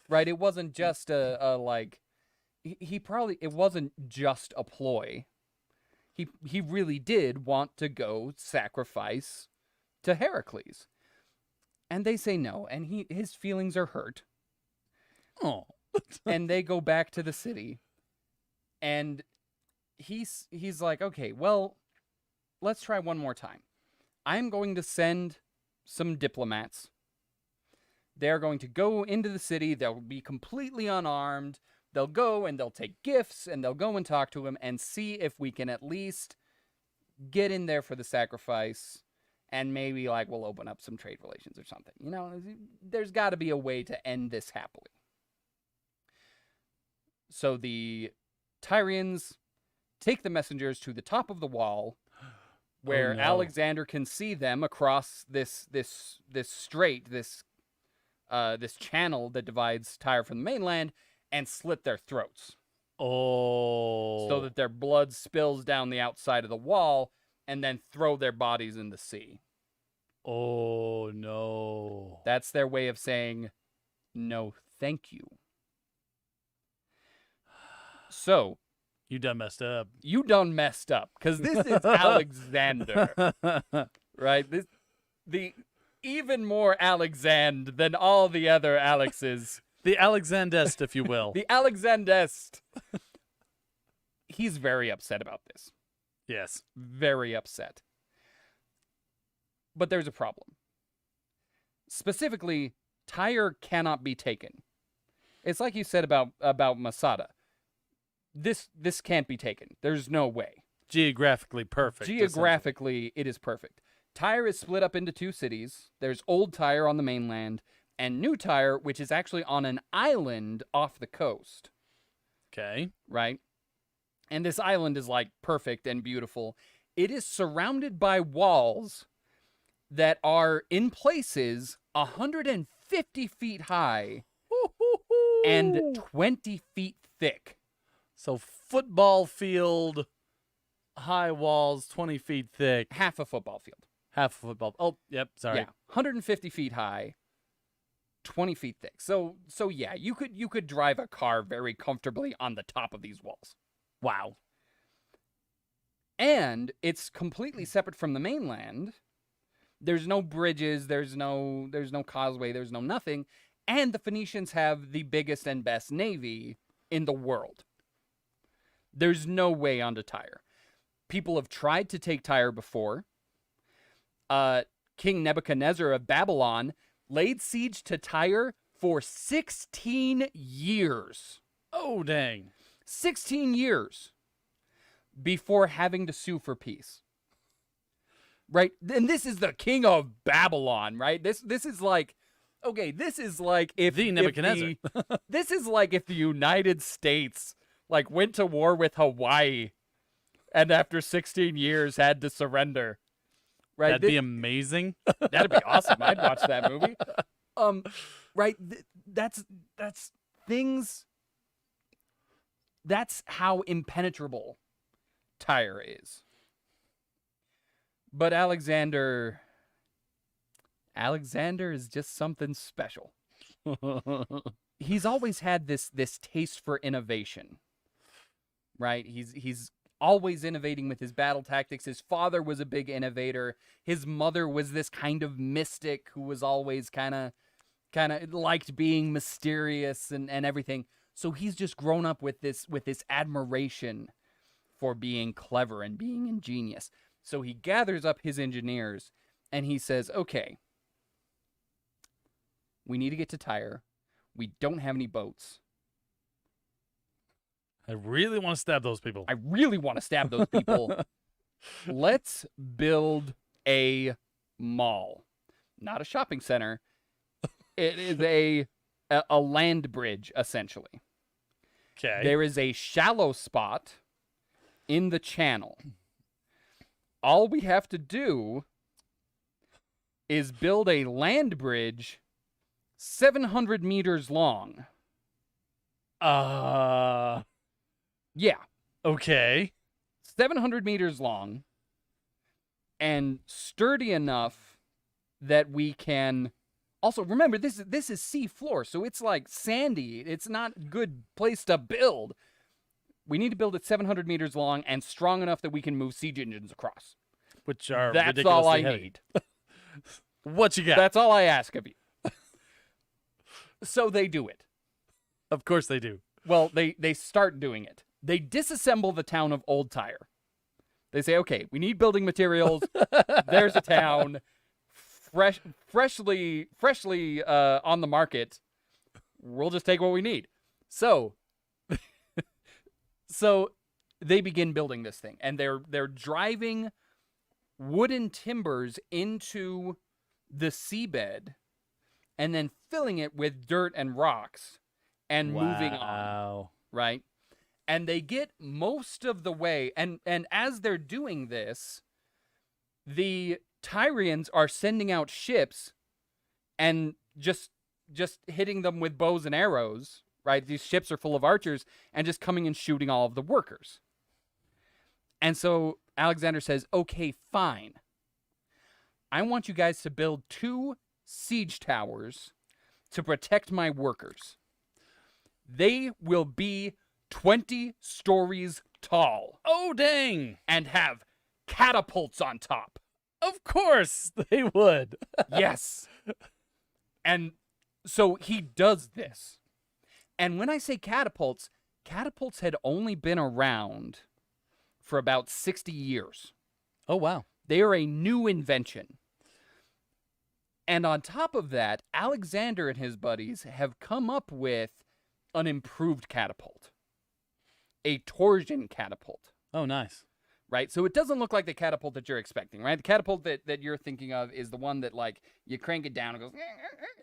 Right? It wasn't just a like... it wasn't just a ploy. He really did want to go sacrifice to Heracles. And they say no, and his feelings are hurt. Oh. And they go back to the city. And he's like, "Okay, well, let's try one more time. I'm going to send some diplomats. They're going to go into the city. They'll be completely unarmed. They'll go and they'll take gifts and they'll go and talk to him and see if we can at least get in there for the sacrifice. And maybe like we'll open up some trade relations or something. You know, there's got to be a way to end this happily." So the Tyrians take the messengers to the top of the wall, where no. Alexander can see them across this strait, this channel that divides Tyre from the mainland, and slit their throats. Oh. So that their blood spills down the outside of the wall, and then throw their bodies in the sea. Oh, no. That's their way of saying, "No, thank you." So, You done messed up. you done messed up, because this is Alexander, right? The even more Alexand than all the other Alexes. The Alexandest, if you will. The Alexandest. He's very upset about this. Yes. Very upset. But there's a problem. Specifically, Tyre cannot be taken. It's like you said about Masada. This can't be taken. There's no way. Geographically perfect. Geographically, it is perfect. Tyre is split up into two cities. There's Old Tyre on the mainland, and New Tyre, which is actually on an island off the coast. Okay. Right? And this island is like perfect and beautiful. It is surrounded by walls that are in places 150 feet high and 20 feet thick. So football field, high walls, 20 feet thick. Half a football field. Half a football. Oh, yep. Sorry. Yeah, 150 feet high, 20 feet thick. So yeah, you could drive a car very comfortably on the top of these walls. Wow. And it's completely separate from the mainland. There's no bridges, there's no causeway, there's no nothing. And the Phoenicians have the biggest and best navy in the world. There's no way onto Tyre. People have tried to take Tyre before. King Nebuchadnezzar of Babylon laid siege to Tyre for 16 years. Oh, dang. 16 years before having to sue for peace. right? And this is the king of Babylon, right? This is like, okay, this is like if The Nebuchadnezzar. this is like if the United States like went to war with Hawaii, and after 16 years had to surrender. Right? That'd be amazing. That'd be awesome. I'd watch that movie. Right? That's things. That's how impenetrable Tyre is. But Alexander is just something special. He's always had this taste for innovation. Right? He's always innovating with his battle tactics. His father was a big innovator. His mother was this kind of mystic who was always kind of liked being mysterious and everything. So he's just grown up with this admiration for being clever and being ingenious. So he gathers up his engineers and he says, okay, we need to get to Tyre. We don't have any boats. I really want to stab those people. Let's build a mall. Not a shopping center. It is a land bridge, essentially. Okay. There is a shallow spot in the channel. All we have to do is build a land bridge 700 meters long. Yeah. Okay. 700 meters long and sturdy enough that we can also remember this is sea floor, so it's like sandy. It's not a good place to build. We need to build it 700 meters long and strong enough that we can move siege engines across. Which are That's all I ridiculously heavy. need. What you got? That's all I ask of you. So they do it. Of course they do. Well, they start doing it. They disassemble the town of Old Tyre. They say, okay, we need building materials. There's a town, freshly on the market. We'll just take what we need. So they begin building this thing, and they're driving wooden timbers into the seabed, and then filling it with dirt and rocks, and moving on. Right? And they get most of the way, and as they're doing this, the Tyrians are sending out ships and just hitting them with bows and arrows, right? These ships are full of archers and just coming and shooting all of the workers. And so Alexander says, okay, fine. I want you guys to build 2 siege towers to protect my workers. They will be 20 stories tall. Oh, dang. And have catapults on top. Of course they would. Yes. And so he does this. And when I say catapults had only been around for about 60 years. Oh, wow. They are a new invention. And on top of that, Alexander and his buddies have come up with an improved catapult. A torsion catapult. Oh, nice. Right? So it doesn't look like the catapult that you're expecting, right? The catapult that you're thinking of is the one that, like, you crank it down and goes,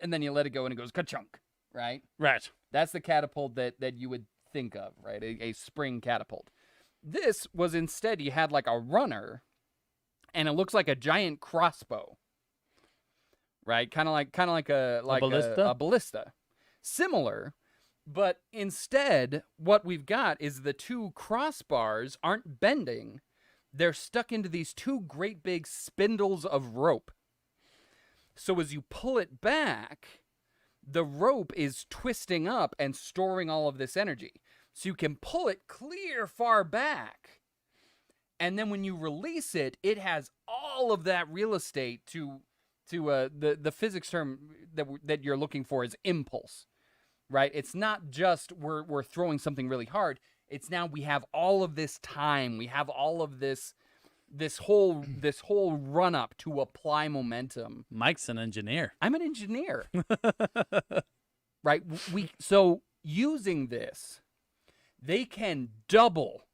and then you let it go and it goes ka-chunk, right? Right. That's the catapult that you would think of, right? A spring catapult. This was instead, you had like a runner, and it looks like a giant crossbow, right? Kind of like a ballista? A ballista. Similar. But instead, what we've got is the 2 crossbars aren't bending. They're stuck into these 2 great big spindles of rope. So as you pull it back, the rope is twisting up and storing all of this energy. So you can pull it clear far back. And then when you release it, it has all of that real estate to the physics term that you're looking for is impulse. Right? It's not just we're throwing something really hard. It's now we have all of this time. We have all of this whole run up to apply momentum. Mike's an engineer. I'm an engineer. Right? So using this, they can double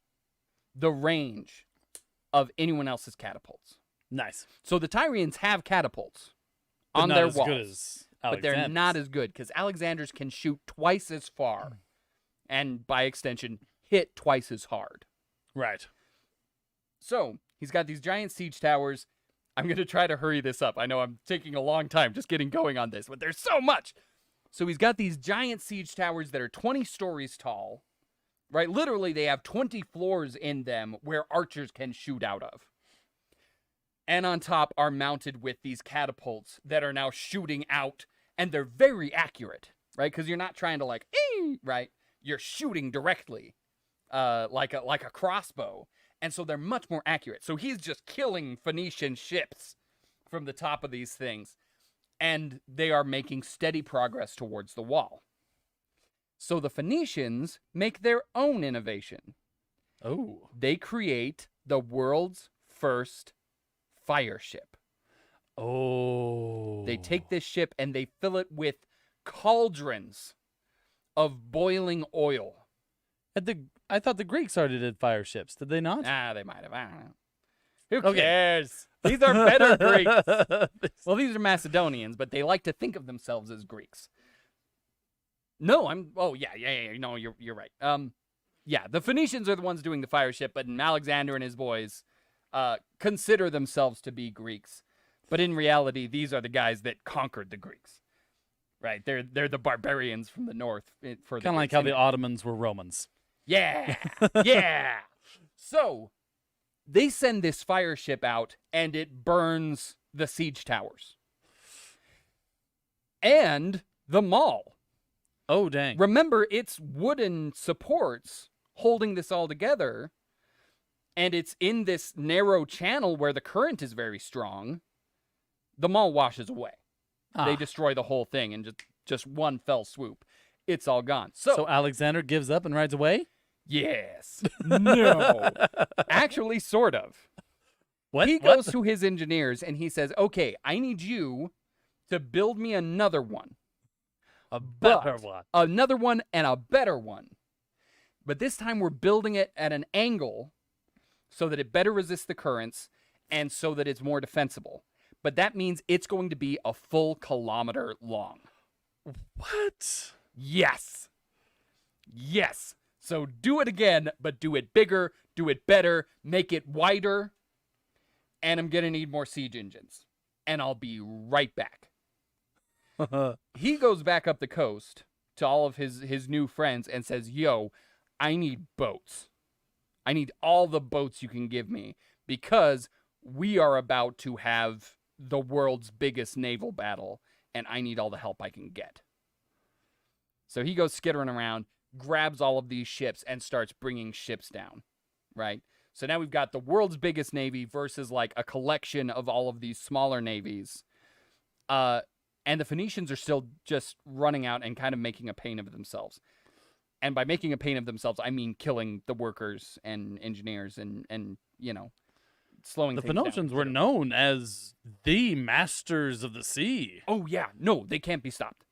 the range of anyone else's catapults. Nice. So the Tyrians have catapults But on not their as walls. good as But they're Alexander's. not as good because Alexander's can shoot twice as far and, by extension, hit twice as hard. Right. So he's got these giant siege towers. I'm going to try to hurry this up. I know I'm taking a long time just getting going on this, but there's so much. So he's got these giant siege towers that are 20 stories tall, right? Literally, they have 20 floors in them where archers can shoot out of. And on top are mounted with these catapults that are now shooting out, and they're very accurate, right? Because you're not trying to like, right? You're shooting directly, like a crossbow, and so they're much more accurate. So he's just killing Phoenician ships from the top of these things, and they are making steady progress towards the wall. So the Phoenicians make their own innovation. Oh. They create the world's first fire ship. Oh. They take this ship and they fill it with cauldrons of boiling oil. I thought the Greeks already did fire ships. Did they not? They might have. I don't know. Who Okay. cares? These are better Greeks. Well, these are Macedonians, but they like to think of themselves as Greeks. No, Oh, yeah. No, you're right. Yeah, the Phoenicians are the ones doing the fire ship, but Alexander and his boys consider themselves to be Greeks. But in reality, these are the guys that conquered the Greeks. Right? They're the barbarians from the north. Kind Kind of like how the Ottomans were Romans. Yeah. Yeah. So they send this fire ship out and it burns the siege towers and the mall. Oh, dang. Remember, it's wooden supports holding this all together, and it's in this narrow channel where the current is very strong. The mall washes away. They destroy the whole thing in just one fell swoop. It's all gone. So Alexander gives up and rides away? Yes. No. Actually, sort of. What? He goes to his engineers and he says, okay, I need you to build me another one. A better one. Another one and a better one. But this time we're building it at an angle so that it better resists the currents and so that it's more defensible. But that means it's going to be a full kilometer long. What? Yes. Yes. So do it again, but do it bigger, do it better, make it wider. And I'm going to need more siege engines. And I'll be right back. He goes back up the coast to all of his new friends and says, yo, I need boats. I need all the boats you can give me because we are about to have the world's biggest naval battle and I need all the help I can get. So he goes skittering around, grabs all of these ships and starts bringing ships down, right? So now we've got the world's biggest navy versus like a collection of all of these smaller navies. And the Phoenicians are still just running out and kind of making a pain of themselves. And by making a pain of themselves, I mean killing the workers and engineers and you know, slowing The things down. Phoenicians were known as the masters of the sea. Oh, yeah. No, they can't be stopped.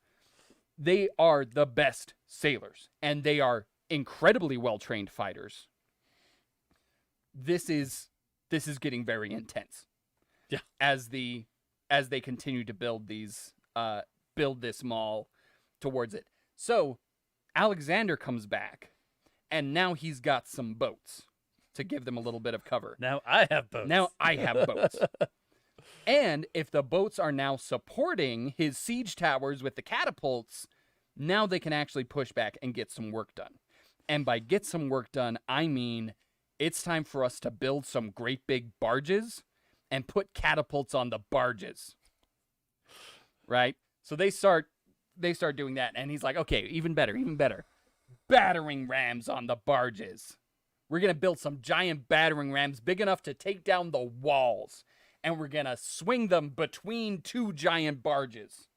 They are the best sailors, and they are incredibly well-trained fighters. This is getting very intense. Yeah. As they continue to build this mall towards it. So Alexander comes back, and now he's got some boats to give them a little bit of cover. Now I have boats. Now I have boats. And if the boats are now supporting his siege towers with the catapults, now they can actually push back and get some work done. And by get some work done, I mean it's time for us to build some great big barges and put catapults on the barges. Right? So they start doing that, and he's like, okay, even better. Battering rams on the barges. We're going to build some giant battering rams big enough to take down the walls. And we're going to swing them between two giant barges.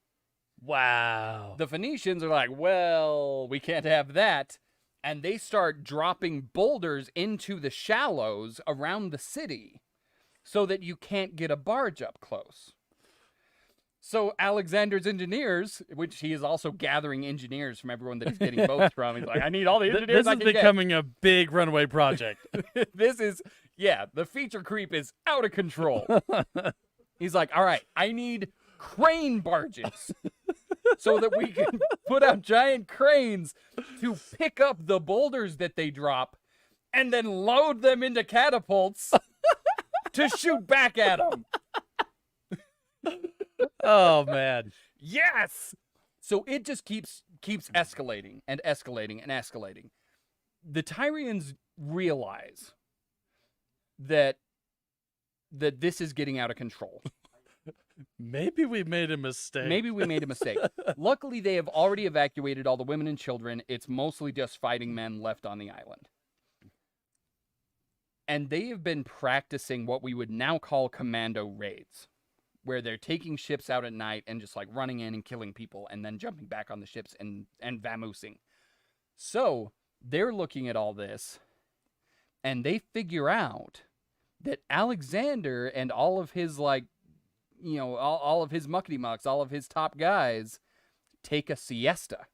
Wow. The Phoenicians are like, well, we can't have that. And they start dropping boulders into the shallows around the city so that you can't get a barge up close. So Alexander's engineers, which he is also gathering engineers from everyone that he's getting boats from. He's like, I need all the engineers This I is can get. becoming a big runaway project. This is, Yeah, the feature creep is out of control. He's like, all right, I need crane barges so that we can put out giant cranes to pick up the boulders that they drop and then load them into catapults to shoot back at them. Oh man. Yes! So it just keeps escalating and escalating and escalating. The Tyrians realize that this is getting out of control. Maybe we made a mistake. Luckily, they have already evacuated all the women and children. It's mostly just fighting men left on the island. And they have been practicing what we would now call commando raids, where they're taking ships out at night and just like running in and killing people and then jumping back on the ships and vamoosing. So they're looking at all this and they figure out that Alexander and all of his all of his muckety mucks, all of his top guys take a siesta.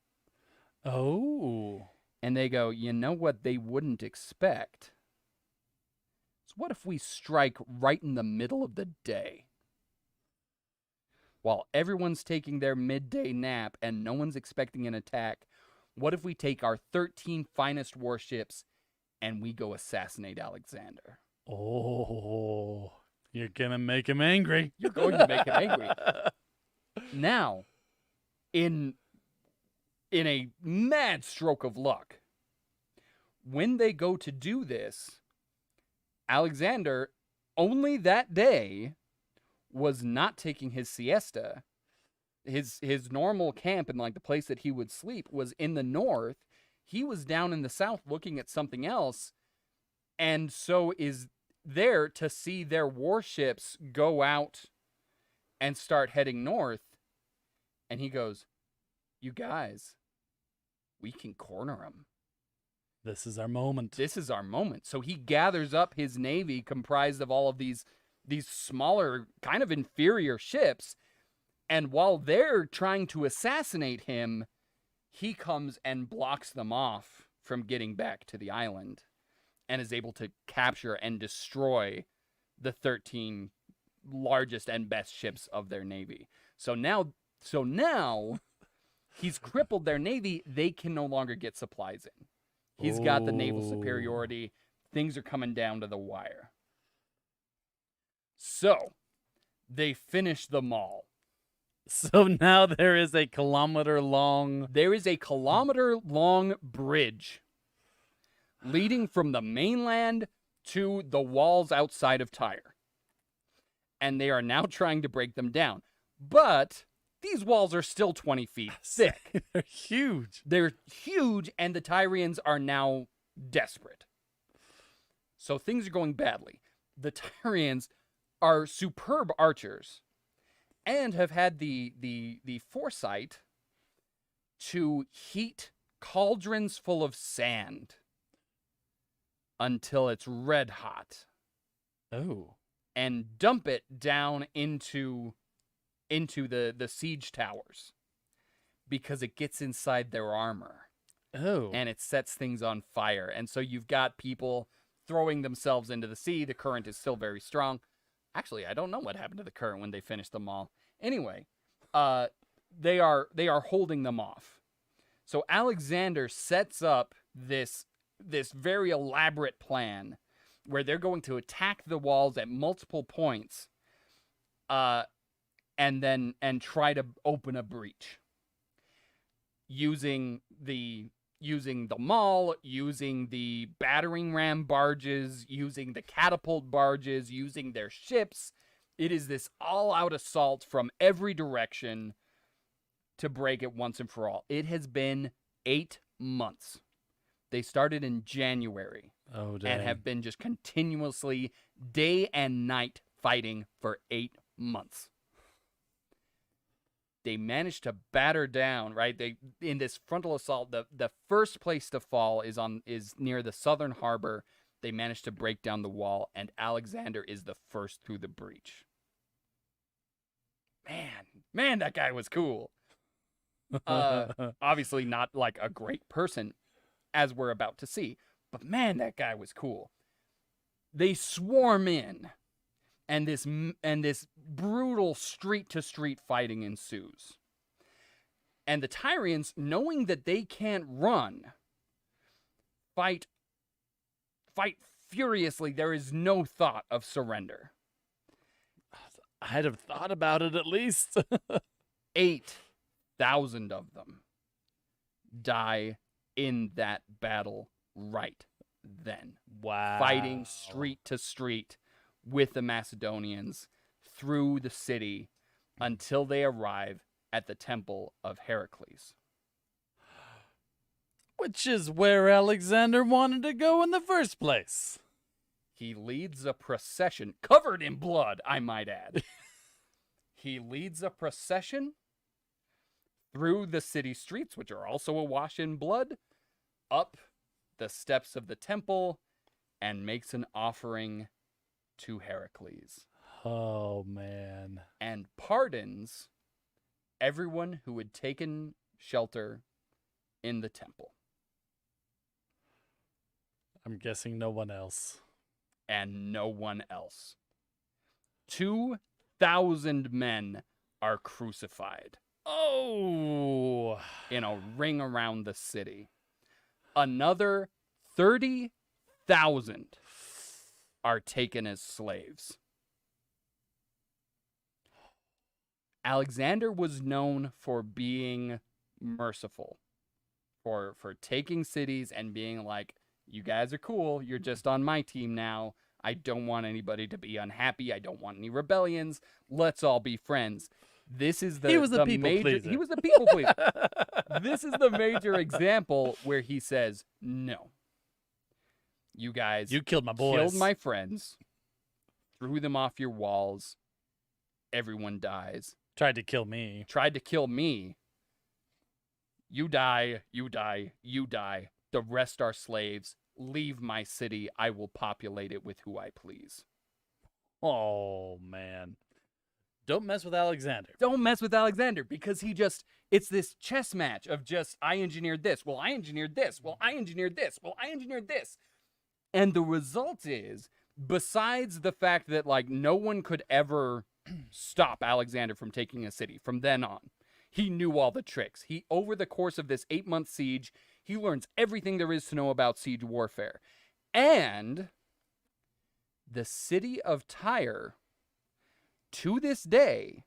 Oh. And they go, you know what they wouldn't expect? So what if we strike right in the middle of the day? While everyone's taking their midday nap and no one's expecting an attack, what if we take our 13 finest warships and we go assassinate Alexander? Oh, you're gonna make him angry. You're going to make him angry. Now, in a mad stroke of luck, when they go to do this, Alexander, only that day, was not taking his siesta. His normal camp and like the place that he would sleep was in the north. He was down in the south looking at something else, and so is there to see their warships go out and start heading north. And he goes, you guys, we can corner them. This is our moment. This is our moment. So he gathers up his navy comprised of all of these smaller, kind of inferior ships. And while they're trying to assassinate him, he comes and blocks them off from getting back to the island and is able to capture and destroy the 13 largest and best ships of their navy. So now he's crippled their navy. They can no longer get supplies in. He's got the naval superiority. Things are coming down to the wire. So they finish the mall. So now there is a kilometer-long... There is a kilometer-long bridge leading from the mainland to the walls outside of Tyre. And they are now trying to break them down. But these walls are still 20 feet thick. They're huge. They're huge, and the Tyrians are now desperate. So things are going badly. The Tyrians are superb archers and have had the foresight to heat cauldrons full of sand until it's red hot. Oh. And dump it down into the siege towers because it gets inside their armor. Oh. And it sets things on fire. And so you've got people throwing themselves into the sea. The current is still very strong. Actually, I don't know what happened to the current when they finished them all. Anyway, they are holding them off. So Alexander sets up this very elaborate plan where they're going to attack the walls at multiple points, and try to open a breach using the mall, using the battering ram barges, using the catapult barges, using their ships. It is this all-out assault from every direction to break it once and for all. It has been 8 months. They started in January. Oh, dang. And have been just continuously day and night fighting for 8 months. They managed to batter down, right? They in this frontal assault, the first place to fall is near the southern harbor. They managed to break down the wall, and Alexander is the first through the breach. Man, that guy was cool. Obviously not like a great person, as we're about to see. But man, that guy was cool. They swarm in, and this brutal street-to-street fighting ensues. And the Tyrians, knowing that they can't run, fight furiously. There is no thought of surrender. I'd have thought about it at least. 8,000 of them die in that battle right then. Wow. Fighting street to street with the Macedonians through the city until they arrive at the temple of Heracles. Which is where Alexander wanted to go in the first place. He leads a procession, covered in blood, I might add. He leads a procession through the city streets, which are also awash in blood, up the steps of the temple, and makes an offering to Heracles. Oh, man. And pardons everyone who had taken shelter in the temple. I'm guessing no one else. And no one else. 2,000 men are crucified. Oh! In a ring around the city. Another 30,000 are taken as slaves. Alexander was known for being merciful, for taking cities and being like, you guys are cool, you're just on my team now. I don't want anybody to be unhappy. I don't want any rebellions. Let's all be friends. This is He was the people major, pleaser. He was the people pleaser. This is the major example where he says, no. You guys You killed my boys. killed my friends, threw them off your walls. Everyone dies. Tried to kill me. Tried to kill me. You die, you die, you die. The rest are slaves. Leave my city. I will populate it with who I please. Oh, man. Don't mess with Alexander. Don't mess with Alexander because it's this chess match of just, I engineered this. Well, I engineered this. Well, I engineered this. Well, I engineered this. And the result is, besides the fact that, like, no one could ever stop Alexander from taking a city from then on, he knew all the tricks. Over the course of this 8-month siege, he learns everything there is to know about siege warfare. And the city of Tyre, to this day,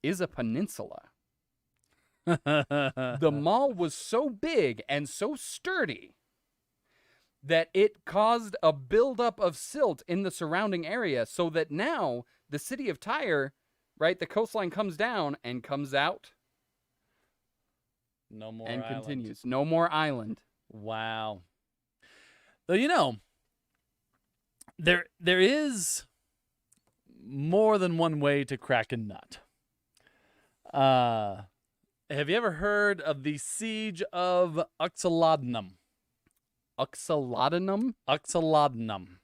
is a peninsula. The mall was so big and so sturdy that it caused a buildup of silt in the surrounding area, so that now the city of Tyre, right, the coastline comes down and comes out. No more and island. continues. No more island. Wow. Though, there is more than one way to crack a nut. Have you ever heard of the siege of Uxalodnum? Uxalodinum? Uxalodnum.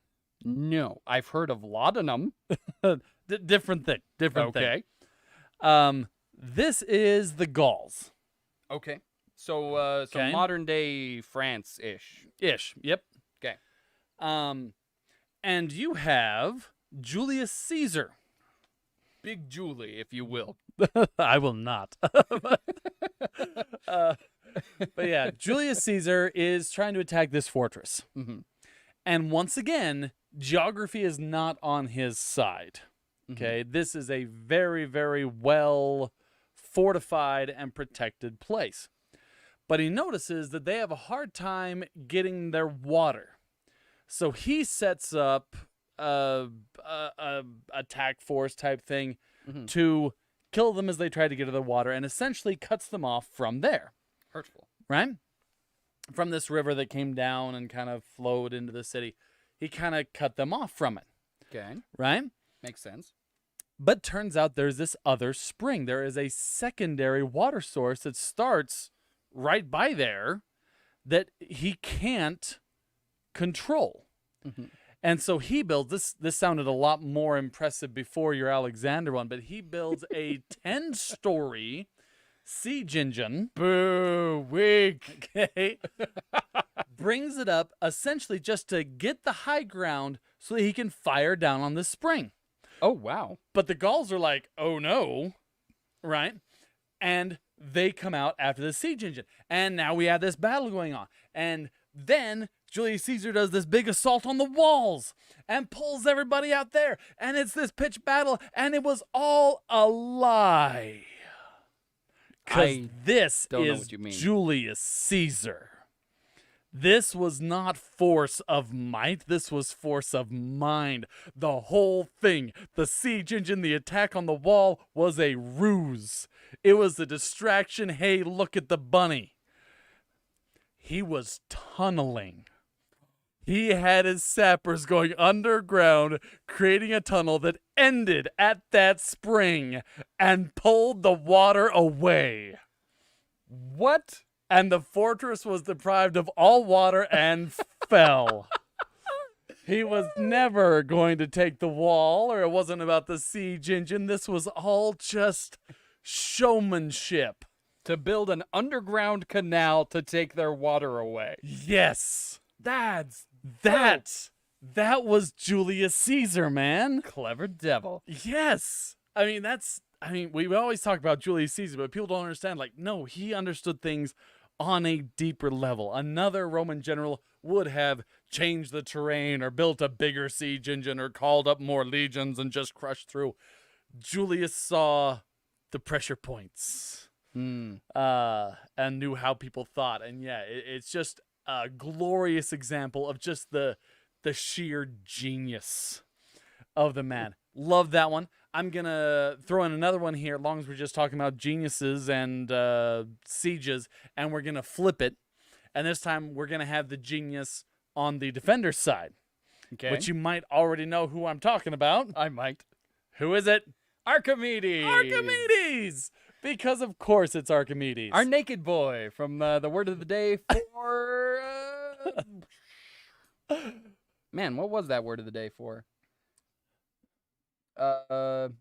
No. I've heard of laudanum. Different thing. Different Okay. thing. This is the Gauls. Okay. So Okay. modern day France-ish. Ish. Yep. Okay. And you have Julius Caesar. Big Julie, if you will. I will not. But yeah, Julius Caesar is trying to attack this fortress. Mm-hmm. And once again, geography is not on his side. Mm-hmm. Okay, this is a very, very well fortified and protected place. But he notices that they have a hard time getting their water. So he sets up a attack force type thing Mm-hmm. to kill them as they try to get to the water, and essentially cuts them off from there. Hurtful. Right? From this river that came down and kind of flowed into the city. He kind of cut them off from it. Okay. Right? Makes sense. But turns out there's this other spring. There is a secondary water source that starts right by there that he can't control. Mm-hmm. And so he builds this sounded a lot more impressive before your Alexander one, but he builds a 10-story siege engine. Boo, weak. Okay. brings it up essentially just to get the high ground so that he can fire down on this spring. Oh, wow. But the Gauls are like, oh no, right? And they come out after the siege engine. And now we have this battle going on. And then Julius Caesar does this big assault on the walls and pulls everybody out there. And it's this pitched battle. And it was all a lie. Because this don't know is what you mean. Julius Caesar. This was not force of might. This was force of mind. The whole thing, the siege engine, the attack on the wall, was a ruse. It was a distraction. Hey, look at the bunny. He was tunneling. He had his sappers going underground, creating a tunnel that ended at that spring and pulled the water away. What? And the fortress was deprived of all water and fell. He was never going to take the wall, or it wasn't about the siege engine. This was all just showmanship. To build an underground canal to take their water away. Yes. That's That was Julius Caesar, man. clever devil. Yes. I mean, we always talk about Julius Caesar, but people don't understand. Like, no, he understood things on a deeper level. Another Roman general would have changed the terrain or built a bigger siege engine or called up more legions and just crushed through. Julius saw the pressure points and knew how people thought. And yeah, it's just a glorious example of just the sheer genius of the man. Love that one. I'm going to throw in another one here, as long as we're just talking about geniuses and sieges, and we're going to flip it. And this time we're going to have the genius on the defender's side, Okay. which you might already know who I'm talking about. I might. Who is it? Archimedes. Archimedes! Because, of course, it's Archimedes. Our naked boy from the word of the day for... Man, what was that word of the day for? Can't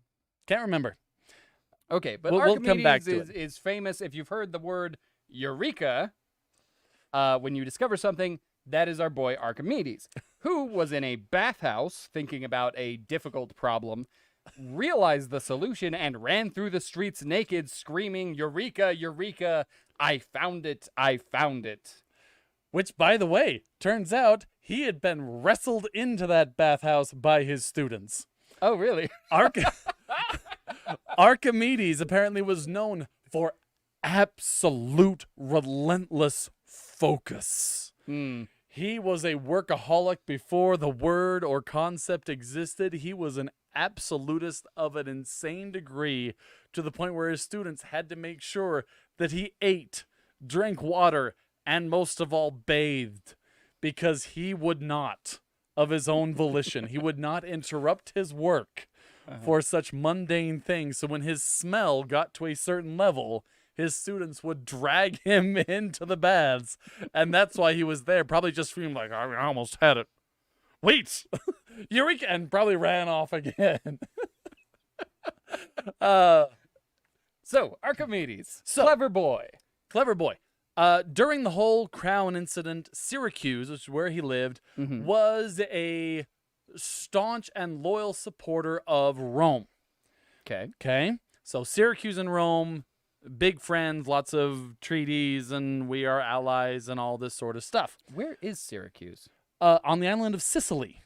remember. Okay, but We'll Archimedes come back to is famous. If you've heard the word eureka, when you discover something, that is our boy Archimedes, who was in a bathhouse thinking about a difficult problem, realized the solution, and ran through the streets naked, screaming, "Eureka, Eureka, I found it, I found it." Which, by the way, turns out he had been wrestled into that bathhouse by his students. Oh, really? Archimedes apparently was known for absolute relentless focus. He was a workaholic before the word or concept existed. He was an absolutist of an insane degree, to the point where his students had to make sure that he ate, drank water, and most of all bathed, because he would not, of his own volition, he would not interrupt his work for such mundane things. So when his smell got to a certain level, his students would drag him into the baths, and that's why he was there. Probably just feeling like, I almost had it. Wait, Eureka, and probably ran off again. So, Archimedes, clever boy. Clever boy. During the whole crown incident, Syracuse, which is where he lived, was a staunch and loyal supporter of Rome. Okay? So Syracuse and Rome, big friends, lots of treaties, and we are allies and all this sort of stuff. Where is Syracuse? On the island of Sicily.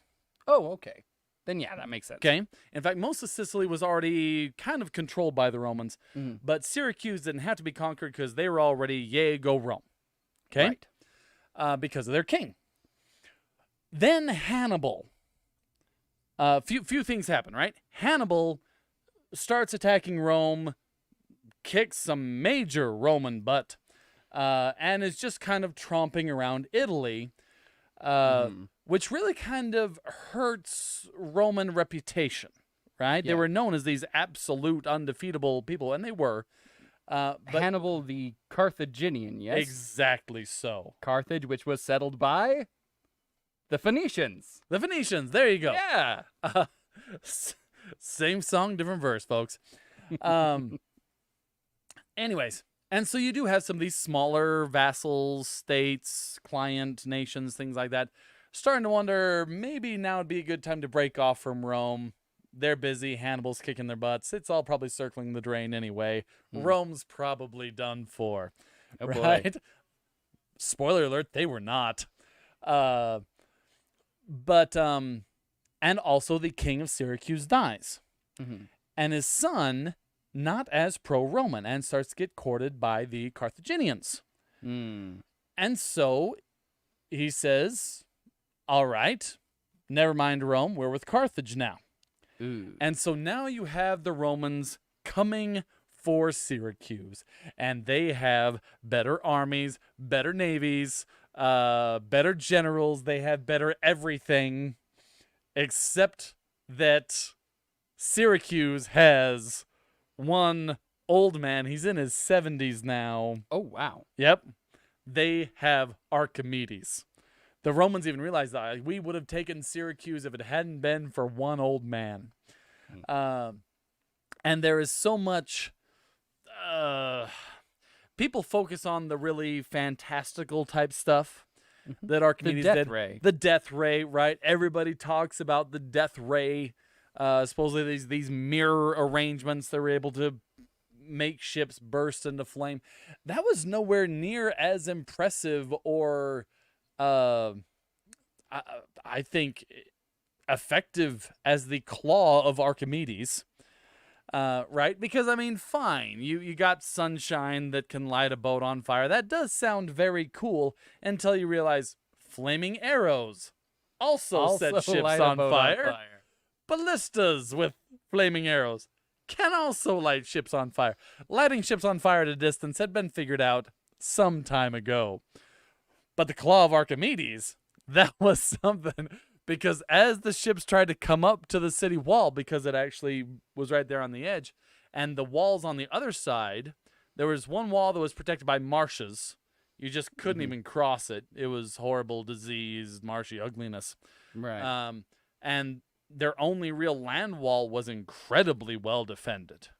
Oh, okay. Then yeah, that makes sense. Okay? In fact, most of Sicily was already kind of controlled by the Romans, but Syracuse didn't have to be conquered because they were already, yay, go Rome. Okay? Right. Because of their king. Then Hannibal. Few things happen, right? Hannibal starts attacking Rome, kicks some major Roman butt, and is just kind of tromping around Italy, which really kind of hurts Roman reputation, right? Yeah. They were known as these absolute undefeatable people, and they were. But Hannibal the Carthaginian, yes? Exactly so. Carthage, which was settled by the Phoenicians. The Phoenicians, there you go. Yeah. Same song, different verse, folks. Anyways, And so you do have some of these smaller vassals, states, client nations, things like that, starting to wonder, maybe now would be a good time to break off from Rome. They're busy. Hannibal's kicking their butts. It's all probably circling the drain anyway. Rome's probably done for. Oh, boy. Right? Spoiler alert, they were not. And also the king of Syracuse dies. Mhm. And his son, not as pro-Roman, and starts to get courted by the Carthaginians. Mm. And so he says, all right, never mind Rome, we're with Carthage now. Ooh. And so now you have the Romans coming for Syracuse, and they have better armies, better navies, better generals. They have better everything, except that Syracuse has one old man. He's in his 70s now. Oh, wow. Yep. They have Archimedes. The Romans even realized that we would have taken Syracuse if it hadn't been for one old man. And there is so much. People focus on the really fantastical type stuff that Archimedes death did. ray. The death ray, right? Everybody talks about the death ray. Supposedly these mirror arrangements that were able to make ships burst into flame. That was nowhere near as impressive or I think effective as the claw of Archimedes. Right? Because, I mean, fine. You got sunshine that can light a boat on fire. That does sound very cool until you realize flaming arrows also set ships light a on boat fire. Ballistas with flaming arrows can also light ships on fire. Lighting ships on fire at a distance had been figured out some time ago. But the claw of Archimedes, that was something. Because as the ships tried to come up to the city wall, because it actually was right there on the edge, and the walls on the other side, there was one wall that was protected by marshes. You just couldn't even cross it. It was horrible, disease, marshy ugliness. Right. And their only real land wall was incredibly well defended.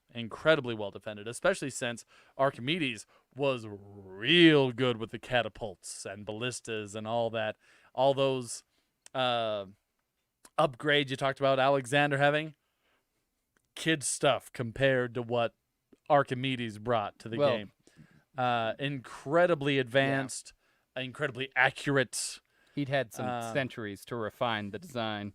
Especially since Archimedes was real good with the catapults and ballistas and all that. All those upgrades you talked about Alexander having, kid stuff compared to what Archimedes brought to the game. Incredibly advanced, incredibly accurate. He'd had some centuries to refine the design.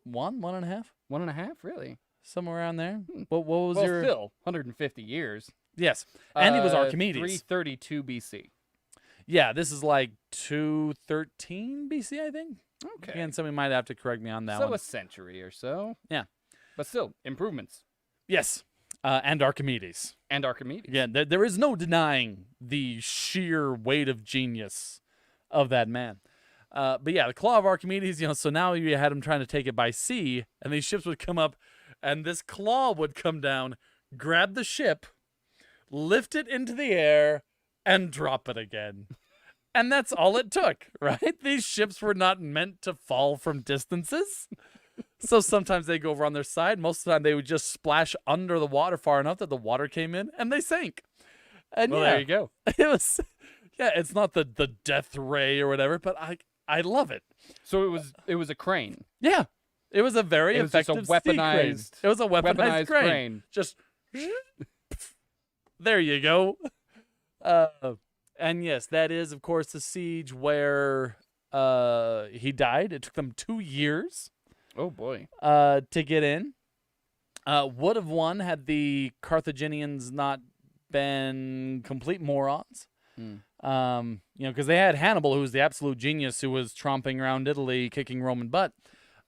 1.5, 1.5, really? somewhere around there. What was Well, your? still 150 years. Yes, and he was Archimedes. 332 BC. Yeah, this is like 213 BC, I think. Okay. Again, somebody might have to correct me on that So one. a century or so. Yeah. But still, improvements. Yes, and Archimedes. And Archimedes. Yeah, there is no denying the sheer weight of genius of that man. But yeah, the claw of Archimedes, so now you had him trying to take it by sea, and these ships would come up, and this claw would come down, grab the ship, lift it into the air, and drop it again. And that's all it took, right? These ships were not meant to fall from distances. So sometimes they go over on their side. Most of the time they would just splash under the water far enough that the water came in and they sank. And Well, yeah, there you go. it was, it's not the death ray or whatever, but I love it. So it was a crane. Yeah, it was a very It was just a effective sea crane. weaponized- It was a weaponized crane. Just there you go. And yes, that is of course the siege where he died. It took them 2 years Oh boy. to get in. Would have won had the Carthaginians not been complete morons. Because they had Hannibal, who was the absolute genius, who was tromping around Italy, kicking Roman butt.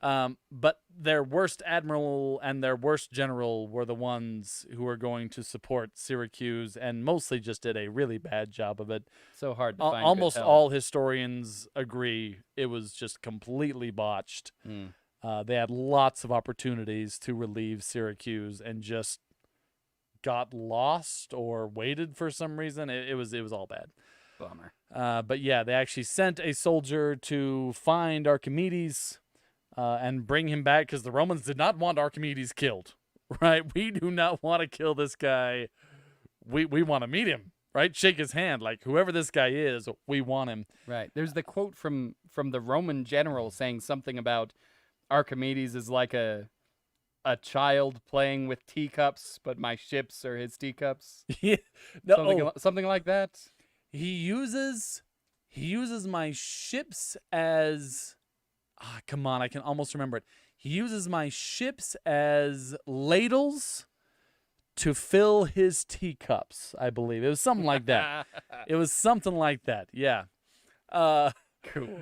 But their worst admiral and their worst general were the ones who were going to support Syracuse, and mostly just did a really bad job of it. So hard to find. Almost good help. all historians agree it was just completely botched. They had lots of opportunities to relieve Syracuse and just got lost or waited for some reason. It was all bad. Bummer. But yeah, they actually sent a soldier to find Archimedes and bring him back because the Romans did not want Archimedes killed. Right? We do not want to kill this guy. We want to meet him. right? Shake his hand, like whoever this guy is, we want him. Right. There's the quote from the Roman general saying something about Archimedes is like a child playing with teacups, but my ships are his teacups. Yeah. No, Something like that. he uses my ships as come on, I can almost remember it. He uses my ships as ladles to fill his teacups, I believe. It was something like that. It was something like that. Yeah. Cool.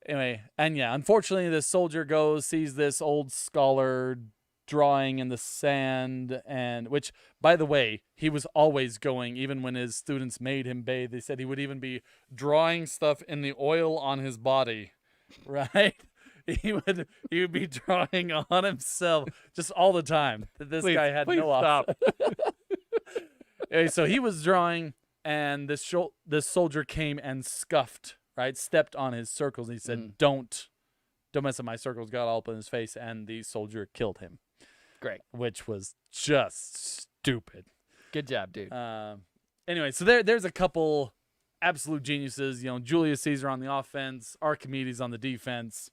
Anyway, and yeah, unfortunately this soldier sees this old scholar drawing in the sand, and which, by the way, he was always going, even when his students made him bathe. They said he would even be drawing stuff in the oil on his body, right? He would be drawing on himself just all the time. This guy had no stop. Anyway, so he was drawing, and this soldier came and scuffed, right? Stepped on his circles, and he said, "Don't mess up my circles." Got all up in his face, and the soldier killed him. Great. Which was just stupid. Good job, dude. Anyway, so there's a couple absolute geniuses. Julius Caesar on the offense, Archimedes on the defense.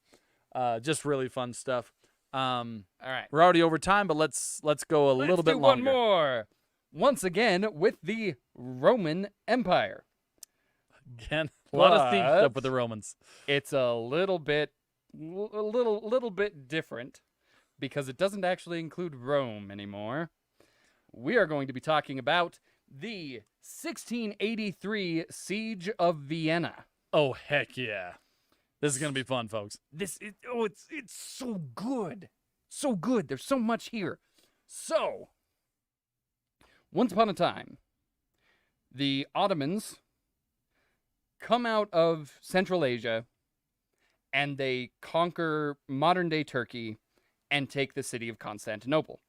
Just really fun stuff. All right. We're already over time, but let's go a little bit longer. One more. Once again with the Roman Empire. Again, a lot of theme But stuff with the Romans. It's a little bit different because it doesn't actually include Rome anymore. We are going to be talking about the 1683 Siege of Vienna. Oh, heck yeah. This is going to be fun, folks. It's so good. So good. There's so much here. So, once upon a time, the Ottomans come out of Central Asia and they conquer modern-day Turkey and take the city of Constantinople.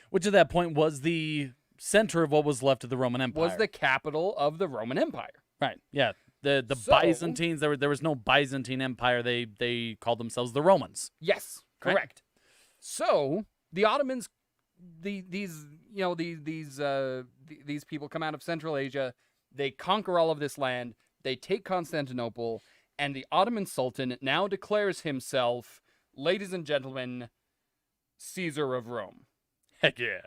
Which at that point was the center of what was left of the Roman Empire. Was the capital of the Roman Empire. Right, yeah. The Byzantines, there was no Byzantine Empire. They called themselves the Romans. Yes, correct. Right? So the Ottomans, these people come out of Central Asia. They conquer all of this land. They take Constantinople, and the Ottoman Sultan now declares himself, ladies and gentlemen, Caesar of Rome. Heck yeah.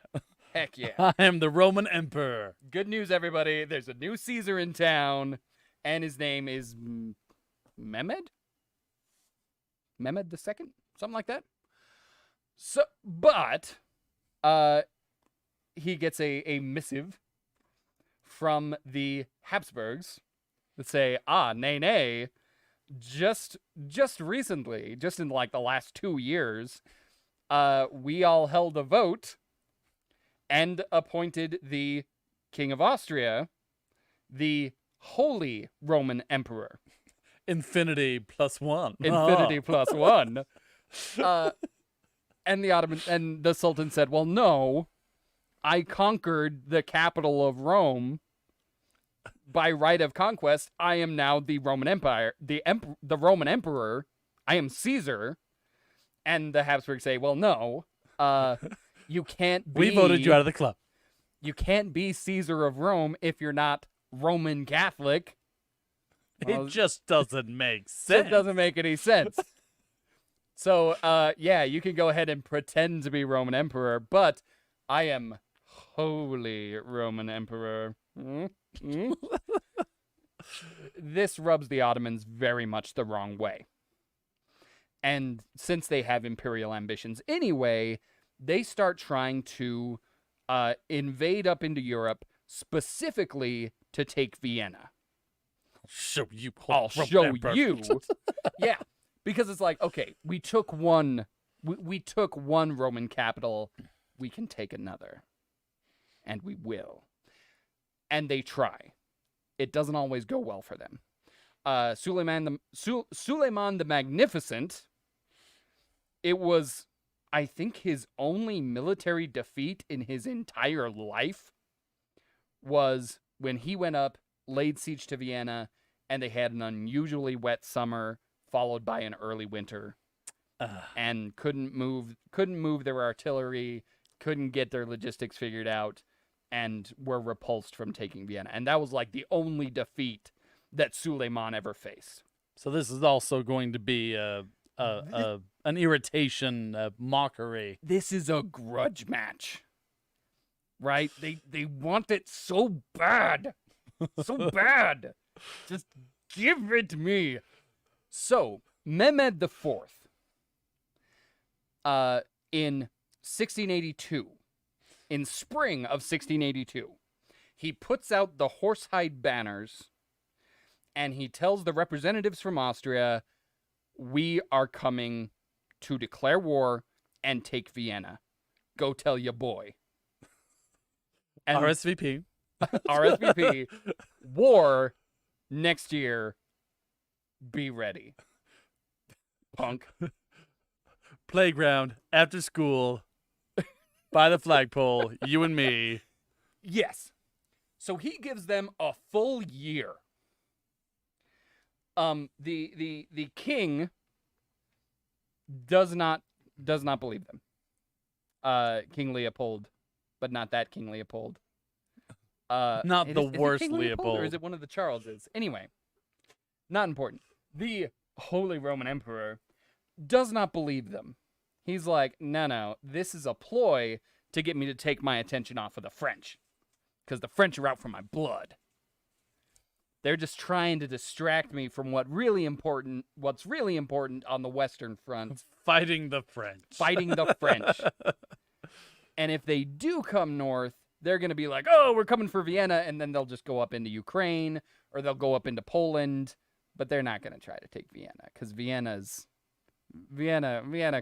Heck yeah. I am the Roman Emperor. Good news, everybody. There's a new Caesar in town. And his name is Mehmed? Mehmed II? Something like that? So, but he gets a missive from the Habsburgs that say, nay, just recently, just in like the last 2 years, we all held a vote and appointed the King of Austria the Holy Roman Emperor. Infinity plus one. Infinity plus one. And the Sultan said, well, no, I conquered the capital of Rome by right of conquest. I am now the Roman Empire, the Roman Emperor. I am Caesar. And the Habsburgs say, well, no, you can't be. We voted you out of the club. You can't be Caesar of Rome if you're not Roman Catholic. Well, it just doesn't make sense. It doesn't make any sense. So, yeah, you can go ahead and pretend to be Roman Emperor, but I am Holy Roman Emperor. This rubs the Ottomans very much the wrong way. And since they have imperial ambitions anyway, they start trying to invade up into Europe, specifically to take Vienna. I'll show you. Yeah, because it's like, okay, we took one Roman capital, we can take another, and we will. And they try. It doesn't always go well for them. Suleiman the Magnificent, it was, I think, his only military defeat in his entire life was when he went up, laid siege to Vienna, and they had an unusually wet summer followed by an early winter, and couldn't move their artillery, couldn't get their logistics figured out, and were repulsed from taking Vienna. And that was like the only defeat that Suleiman ever faced. So this is also going to be an irritation, a mockery. This is a grudge match, right? They want it so bad, so bad. Just give it me. So Mehmed IV, in 1682, in spring of 1682, he puts out the horsehide banners, and he tells the representatives from Austria, "We are coming to declare war and take Vienna. Go tell your boy." And RSVP. RSVP. War next year. Be ready. Punk. Playground, after school, by the flagpole, you and me. Yes. So he gives them a full year. The king does not believe them. King Leopold, but not that King Leopold. Not the worst is it King Leopold. or is it one of the Charleses? Anyway, not important. The Holy Roman Emperor does not believe them. He's like, no, this is a ploy to get me to take my attention off of the French, because the French are out for my blood. They're just trying to distract me from what's really important on the Western Front. Fighting the French. Fighting the French. And if they do come north, they're going to be like, oh, we're coming for Vienna, and then they'll just go up into Ukraine, or they'll go up into Poland, but they're not going to try to take Vienna, because Vienna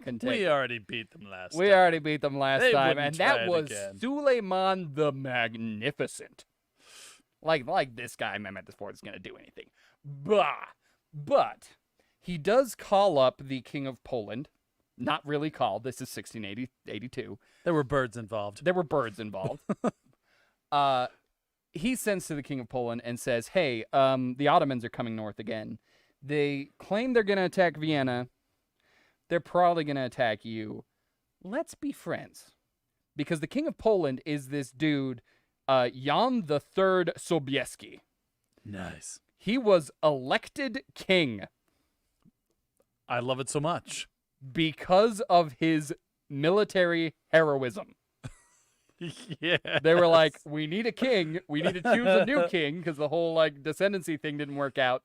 can take. We already beat them last time. We already beat them last They time, wouldn't and try that it was again. Suleiman the Magnificent. Like this guy, Mehmed IV, is going to do anything. But he does call up the King of Poland. Not really called. This is 1682. There were birds involved. There were birds involved. He sends to the King of Poland and says, hey, the Ottomans are coming north again. They claim they're going to attack Vienna. They're probably going to attack you. Let's be friends. Because the King of Poland is this dude, Jan III Sobieski. Nice. He was elected king I love it so much. because of his military heroism. Yeah. They were like, we need a king. We need to choose a new king because the whole like descendancy thing didn't work out.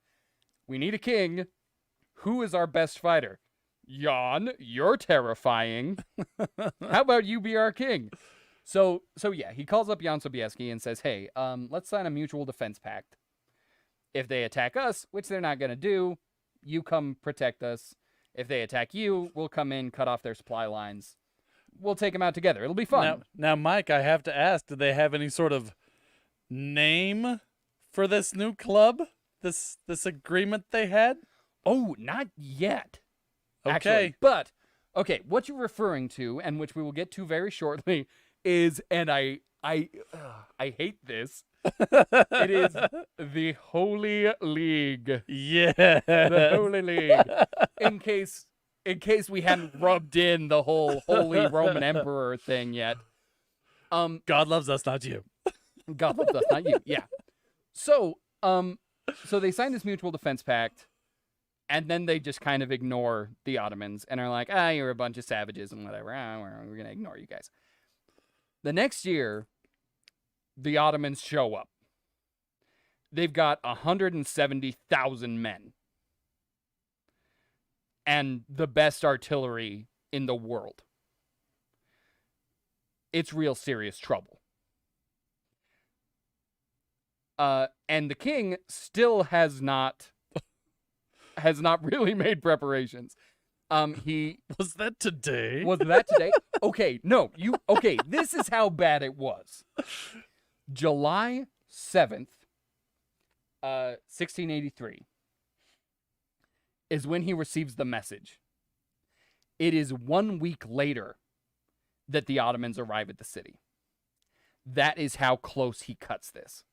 We need a king. Who is our best fighter? Jan, you're terrifying. How about you be our king? So yeah, he calls up Jan Sobieski and says, hey, let's sign a mutual defense pact. If they attack us, which they're not going to do, you come protect us. If they attack you, we'll come in, cut off their supply lines. We'll take them out together. It'll be fun. Now, Mike, I have to ask, do they have any sort of name for this new club? This agreement they had? Oh, not yet. Okay. Actually. But, okay, what you're referring to, and which we will get to very shortly, is, and I hate this, it is the Holy League. Yeah. The Holy League. In case we hadn't rubbed in the whole Holy Roman Emperor thing yet. God loves us, not you. God loves us, not you. Yeah. So they signed this mutual defense pact, and then they just kind of ignore the Ottomans and are like, you're a bunch of savages and whatever. We're going to ignore you guys. The next year, the Ottomans show up. They've got 170,000 men. And the best artillery in the world. It's real serious trouble. And the king still has not really made preparations. Was that today? Was that today? Okay, no, okay, this is how bad it was. July 7th, 1683. Is when he receives the message. It is 1 week later that the Ottomans arrive at the city. That is how close he cuts this.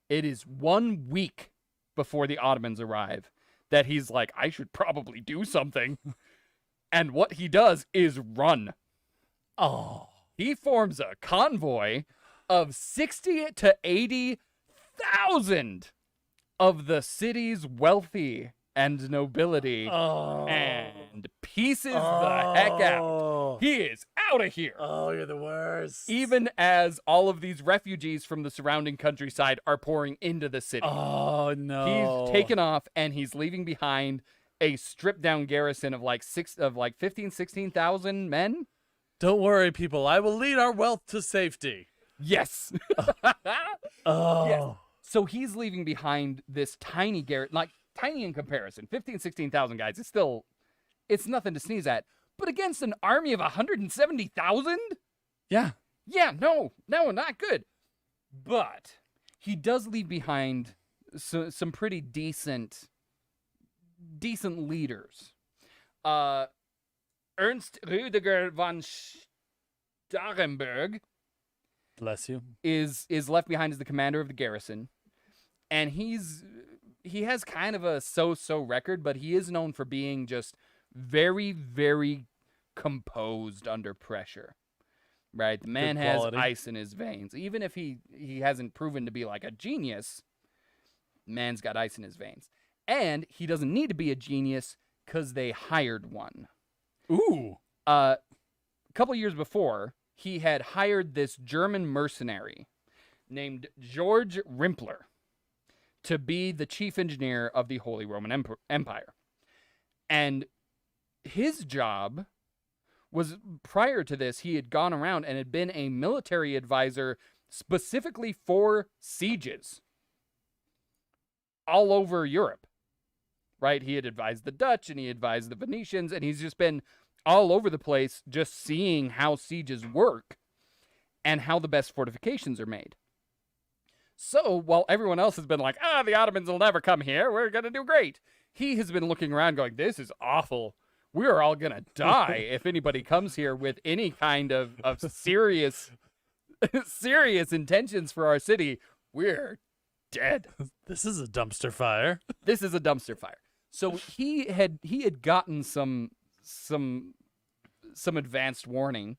It is 1 week before the Ottomans arrive that he's like, I should probably do something. And what he does is run. Oh. He forms a convoy of 60 to 80,000 of the city's wealthy and nobility and pieces the heck out. He is out of here. Oh, you're the worst. Even as all of these refugees from the surrounding countryside are pouring into the city. Oh, no. He's taken off and he's leaving behind a stripped down garrison of like 15, 16,000 men. Don't worry, people. I will lead our wealth to safety. Yes. Oh. Yes. So he's leaving behind this tiny garrison, like tiny in comparison. 15, 16,000 guys. It's nothing to sneeze at. But against an army of 170,000? Yeah. Yeah, no, not good. But he does leave behind some pretty decent leaders. Ernst Rüdiger von Starrenberg Bless you. is left behind as the commander of the garrison, and he has kind of a so-so record, but he is known for being just very, very composed under pressure. Right? The man has quality. ice in his veins. Even if he hasn't proven to be like a genius, man's got ice in his veins. And he doesn't need to be a genius because they hired one. Ooh. A couple years before, he had hired this German mercenary named George Rimpler to be the chief engineer of the Holy Roman Empire. And his job was, prior to this, he had gone around and had been a military advisor specifically for sieges all over Europe. Right? He had advised the Dutch and he advised the Venetians, and he's just been all over the place just seeing how sieges work and how the best fortifications are made. So while everyone else has been like, the Ottomans will never come here, we're going to do great, he has been looking around going, this is awful. We're all going to die if anybody comes here with any kind of serious intentions for our city. We're dead. This is a dumpster fire. This is a dumpster fire. So he had gotten some advanced warning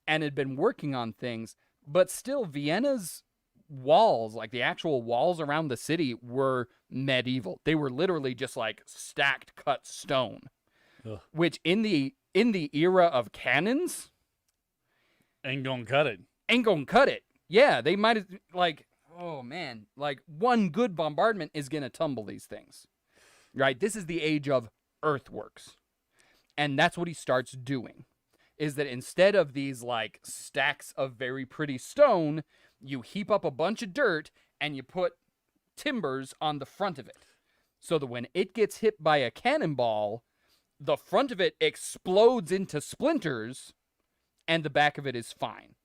and had been working on things, but still Vienna's walls, like the actual walls around the city, were medieval. They were literally just like stacked cut stone. Ugh. Which in the era of cannons Ain't gonna cut it. ain't gonna cut it. Yeah, they might have, like, oh man, like one good bombardment is gonna tumble these things. Right? This is the age of earthworks. And that's what he starts doing. Is that instead of these like stacks of very pretty stone, you heap up a bunch of dirt and you put timbers on the front of it. So that when it gets hit by a cannonball, the front of it explodes into splinters and the back of it is fine.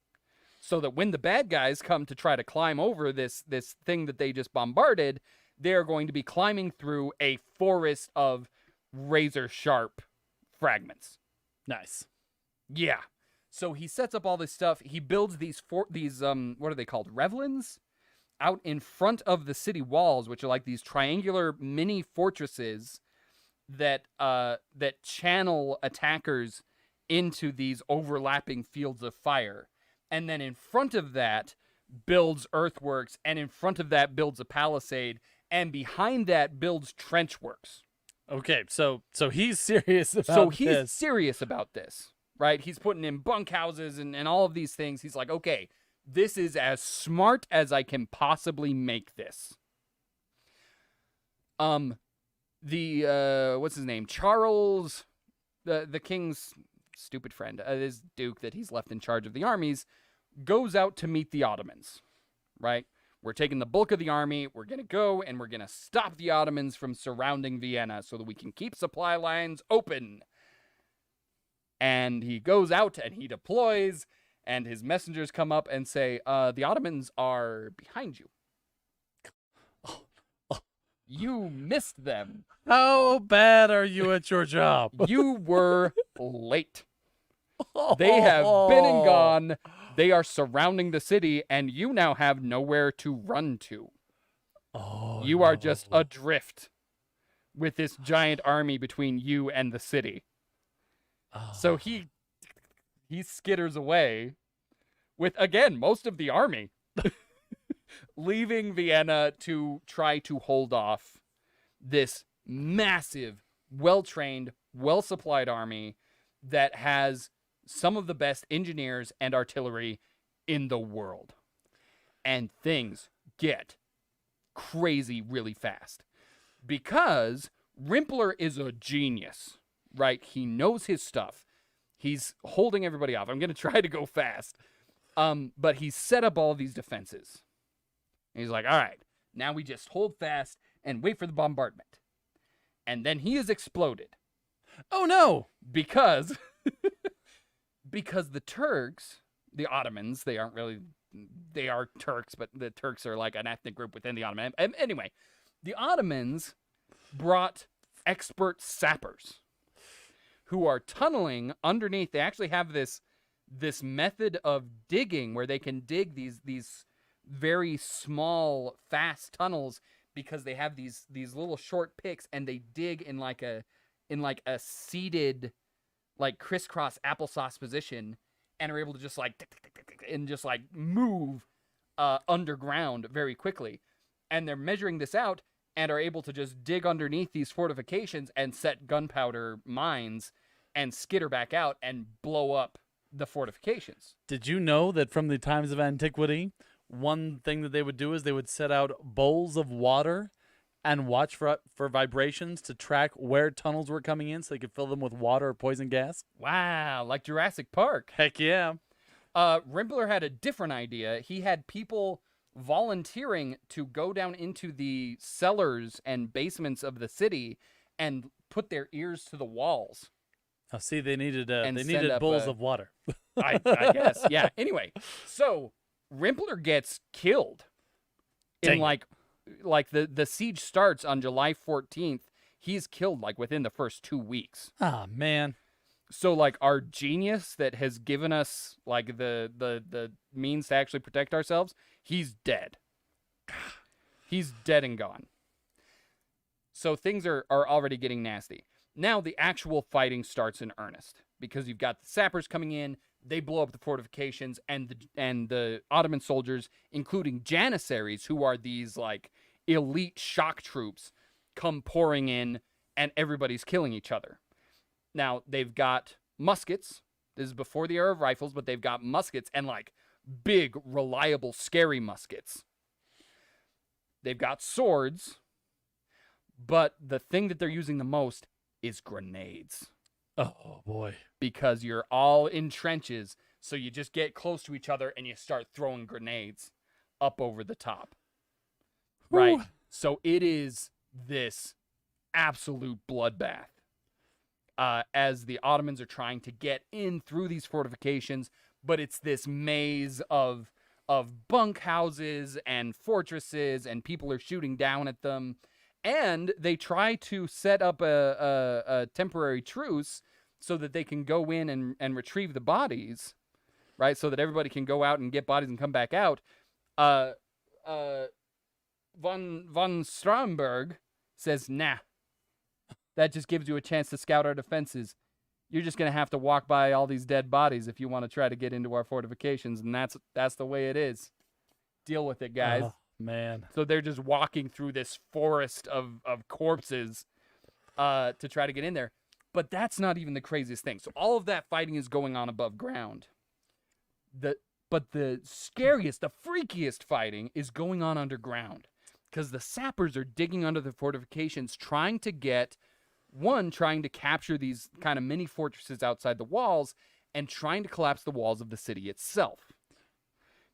So that when the bad guys come to try to climb over this thing that they just bombarded, they're going to be climbing through a forest of razor sharp fragments. Nice. Yeah. So he sets up all this stuff. He builds these what are they called? Revlins? Out in front of the city walls, which are like these triangular mini fortresses that channel attackers into these overlapping fields of fire. And then in front of that builds earthworks, and in front of that builds a palisade, and behind that builds trench works. Okay, so he's serious about So he's this. serious about this, right? He's putting in bunkhouses and all of these things. He's like, okay, this is as smart as I can possibly make this. What's his name? Charles, the king's stupid friend, his duke that he's left in charge of the armies, goes out to meet the Ottomans, right? We're taking the bulk of the army. We're going to go and we're going to stop the Ottomans from surrounding Vienna so that we can keep supply lines open. And he goes out and he deploys, and his messengers come up and say, the Ottomans are behind you. You missed them. How bad are you at your job? You were late. They have been and gone. They are surrounding the city, and you now have nowhere to run to. You are just adrift with this giant army between you and the city. So he skitters away with, again, most of the army, leaving Vienna to try to hold off this massive, well-trained, well-supplied army that has some of the best engineers and artillery in the world. And things get crazy really fast because Rimpler is a genius, right? He knows his stuff. He's holding everybody off. I'm going to try to go fast. But he's set up all these defenses. And he's like, all right, now we just hold fast and wait for the bombardment. And then he is exploded. Oh, no. Because the Turks, the Ottomans, they are Turks, but the Turks are like an ethnic group within the Ottoman. Anyway, the Ottomans brought expert sappers who are tunneling underneath. They actually have this method of digging where they can dig these very small, fast tunnels because they have these little short picks, and they dig in like a seated, like crisscross applesauce position, and are able to just like and just like move underground very quickly. And they're measuring this out and are able to just dig underneath these fortifications and set gunpowder mines and skitter back out and blow up the fortifications. Did you know that from the times of antiquity, one thing that they would do is they would set out bowls of water and watch for vibrations to track where tunnels were coming in so they could fill them with water or poison gas? Wow, like Jurassic Park. Heck yeah. Rimpler had a different idea. He had people volunteering to go down into the cellars and basements of the city and put their ears to the walls. Oh, see, they needed And bowls of water. I guess, yeah. Anyway, so Rimpler gets killed in like the siege starts on July 14th. He's killed like within the first 2 weeks. Ah, man. So like our genius that has given us like the means to actually protect ourselves, he's dead. He's dead and gone. So things are already getting nasty. Now the actual fighting starts in earnest because you've got the sappers coming in. They blow up the fortifications, and the Ottoman soldiers, including Janissaries, who are these like elite shock troops, come pouring in, and everybody's killing each other. Now they've got muskets. This is before the era of rifles, but they've got muskets, and like big, reliable, scary muskets. They've got swords, but the thing that they're using the most is grenades. Oh, boy. Because you're all in trenches, so you just get close to each other and you start throwing grenades up over the top. Right? Ooh. So it is this absolute bloodbath as the Ottomans are trying to get in through these fortifications, but it's this maze of bunkhouses and fortresses, and people are shooting down at them. And they try to set up a temporary truce so that they can go in and retrieve the bodies, right? So that everybody can go out and get bodies and come back out. Von Stromberg says, nah, that just gives you a chance to scout our defenses. You're just going to have to walk by all these dead bodies if you want to try to get into our fortifications, and that's the way it is. Deal with it, guys. Oh, man. So they're just walking through this forest of corpses to try to get in there. But that's not even the craziest thing. So all of that fighting is going on above ground. But the scariest, the freakiest fighting is going on underground. Because the sappers are digging under the fortifications, trying to capture these kind of mini fortresses outside the walls, and trying to collapse the walls of the city itself.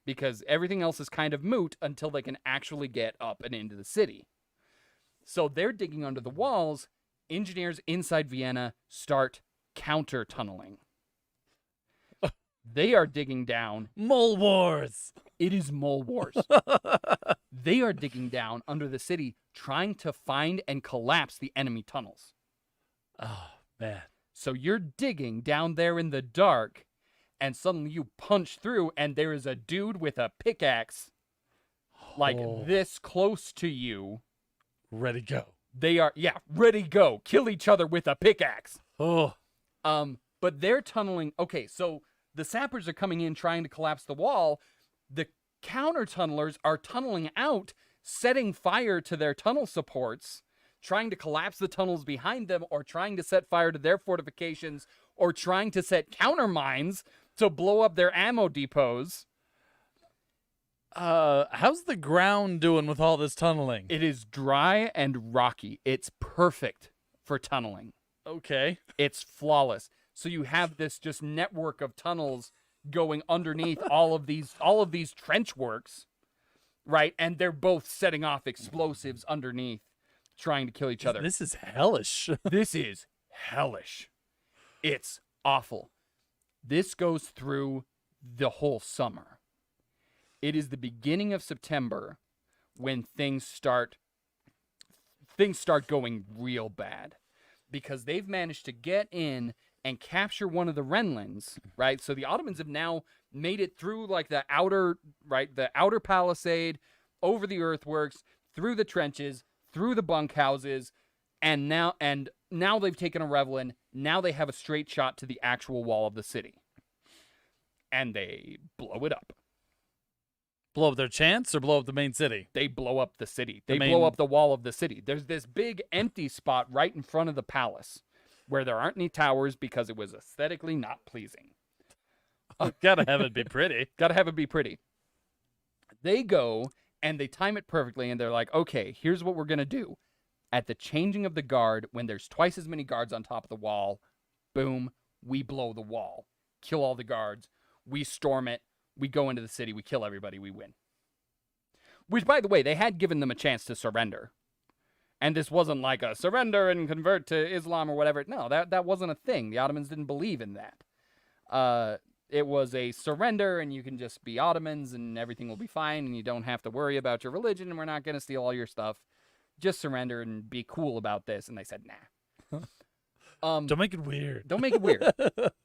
Because everything else is kind of moot until they can actually get up and into the city. So they're digging under the walls. Engineers inside Vienna start counter-tunneling. They are digging down. Mole wars. It is mole wars. They are digging down under the city, trying to find and collapse the enemy tunnels. Oh, man. So you're digging down there in the dark, and suddenly you punch through, and there is a dude with a pickaxe, like this close to you. Ready, go. They are, ready, go. Kill each other with a pickaxe. Oh. But they're tunneling. Okay, so the sappers are coming in trying to collapse the wall. The counter-tunnelers are tunneling out, setting fire to their tunnel supports, trying to collapse the tunnels behind them, or trying to set fire to their fortifications, or trying to set counter mines to blow up their ammo depots. How's the ground doing with all this tunneling? It is dry and rocky. It's perfect for tunneling. Okay. It's flawless. So you have this just network of tunnels going underneath all of these trench works, right? And they're both setting off explosives underneath, trying to kill each other. This is hellish. This is hellish. It's awful. This goes through the whole summer. It is the beginning of September when things start going real bad, because they've managed to get in and capture one of the Renlins, right? So the Ottomans have now made it through like the outer palisade, over the earthworks, through the trenches, through the bunkhouses, and now they've taken a Revelin. Now they have a straight shot to the actual wall of the city. And they blow it up. Blow up their chance or blow up the main city? They blow up the city. They blow up the wall of the city. There's this big empty spot right in front of the palace where there aren't any towers because it was aesthetically not pleasing. Gotta have it be pretty. Gotta have it be pretty. They go and they time it perfectly, and they're like, okay, here's what we're gonna do. At the changing of the guard, when there's twice as many guards on top of the wall, boom, we blow the wall. Kill all the guards. We storm it. We go into the city. We kill everybody. We win. Which, by the way, they had given them a chance to surrender. And this wasn't like a surrender and convert to Islam or whatever. No, that wasn't a thing. The Ottomans didn't believe in that. It was a surrender, and you can just be Ottomans, and everything will be fine, and you don't have to worry about your religion, and we're not going to steal all your stuff. Just surrender and be cool about this. And they said, nah. Don't make it weird. Don't make it weird.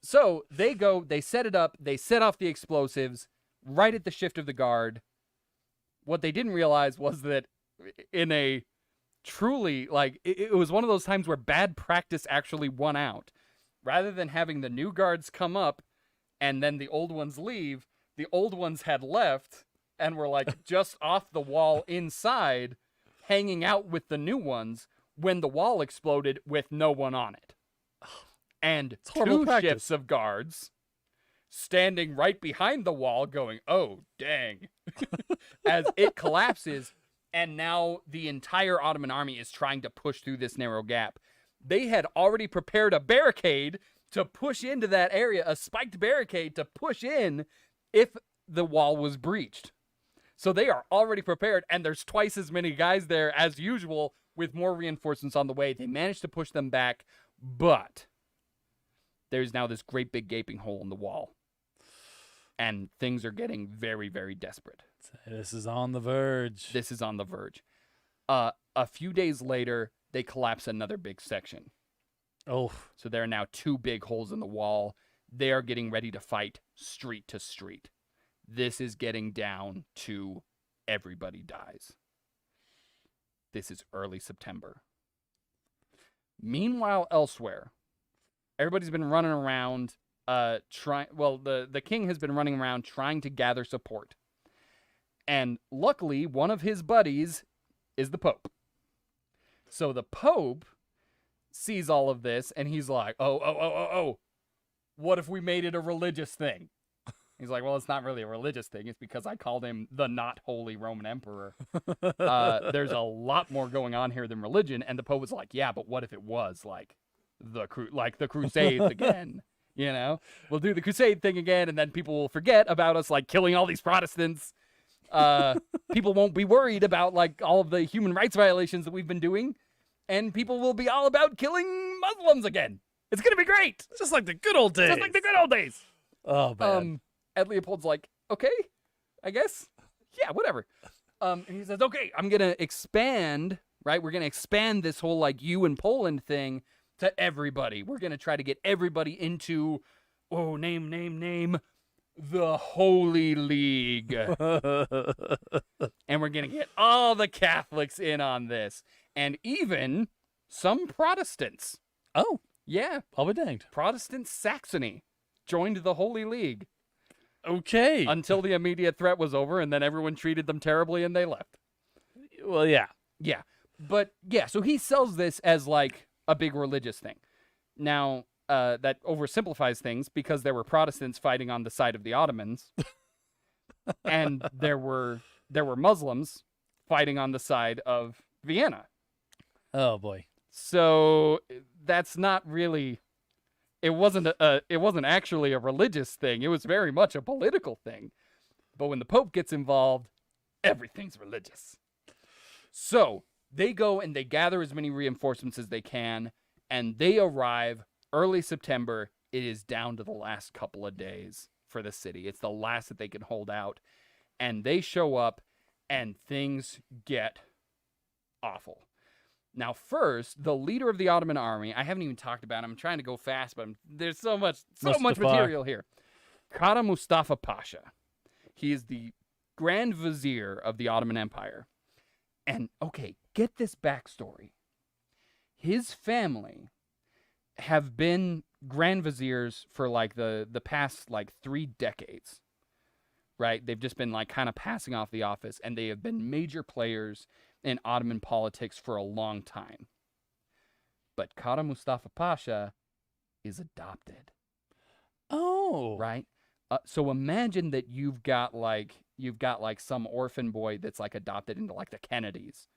So they go, they set it up, they set off the explosives right at the shift of the guard. What they didn't realize was that in a truly, like, it was one of those times where bad practice actually won out. Rather than having the new guards come up and then the old ones leave, the old ones had left and were like just off the wall inside, hanging out with the new ones when the wall exploded with no one on it. And two shifts of guards standing right behind the wall going, oh, dang, as it collapses. And now the entire Ottoman army is trying to push through this narrow gap. They had already prepared a barricade to push into that area, a spiked barricade to push in if the wall was breached. So they are already prepared, and there's twice as many guys there as usual with more reinforcements on the way. They managed to push them back, but there's now this great big gaping hole in the wall. And things are getting very, very desperate. This is on the verge. This is on the verge. A few days later, they collapse another big section. Oh. So there are now two big holes in the wall. They are getting ready to fight street to street. This is getting down to everybody dies. This is early September. Meanwhile, elsewhere, everybody's been running around the king has been running around trying to gather support. And luckily, one of his buddies is the Pope. So the Pope sees all of this, and he's like, oh, what if we made it a religious thing? He's like, well, it's not really a religious thing. It's because I called him the not holy Roman emperor. There's a lot more going on here than religion. And the Pope was like, yeah, but what if it was like the Crusades again? You know, we'll do the Crusade thing again, and then people will forget about us like killing all these Protestants. People won't be worried about like all of the human rights violations that we've been doing, and people will be all about killing Muslims again. It's gonna be great. Just like the good old days. Just like the good old days. Oh man. And Leopold's like, okay, I guess. Yeah, whatever. And he says, okay, I'm gonna expand, right? We're gonna expand this whole like you and Poland thing to everybody. We're gonna try to get everybody into name. The Holy League. And we're going to get all the Catholics in on this. And even some Protestants. Oh. Yeah. I'll be danged. Protestant Saxony joined the Holy League Okay. until the immediate threat was over, and then everyone treated them terribly and they left. Well, yeah. Yeah. But yeah, so he sells this as like a big religious thing. Now, that oversimplifies things because there were Protestants fighting on the side of the Ottomans, and there were Muslims fighting on the side of Vienna. Oh boy. So that's not really. It wasn't actually a religious thing. It was very much a political thing. But when the Pope gets involved, everything's religious. So they go and they gather as many reinforcements as they can, and they arrive early September. It is down to the last couple of days for the city. It's the last that they can hold out. And they show up, and things get awful. Now, first, the leader of the Ottoman army, I haven't even talked about him. I'm trying to go fast, but there's so much Mustafa. material here. Kara Mustafa Pasha. He is the Grand Vizier of the Ottoman Empire. And, okay, get this backstory. His family have been Grand Viziers for, like, the past, like, 3 decades. Right? They've just been, like, kind of passing off the office, and they have been major players in Ottoman politics for a long time. But Kara Mustafa Pasha is adopted. Oh. Right? So imagine that you've got like some orphan boy that's like adopted into like the Kennedys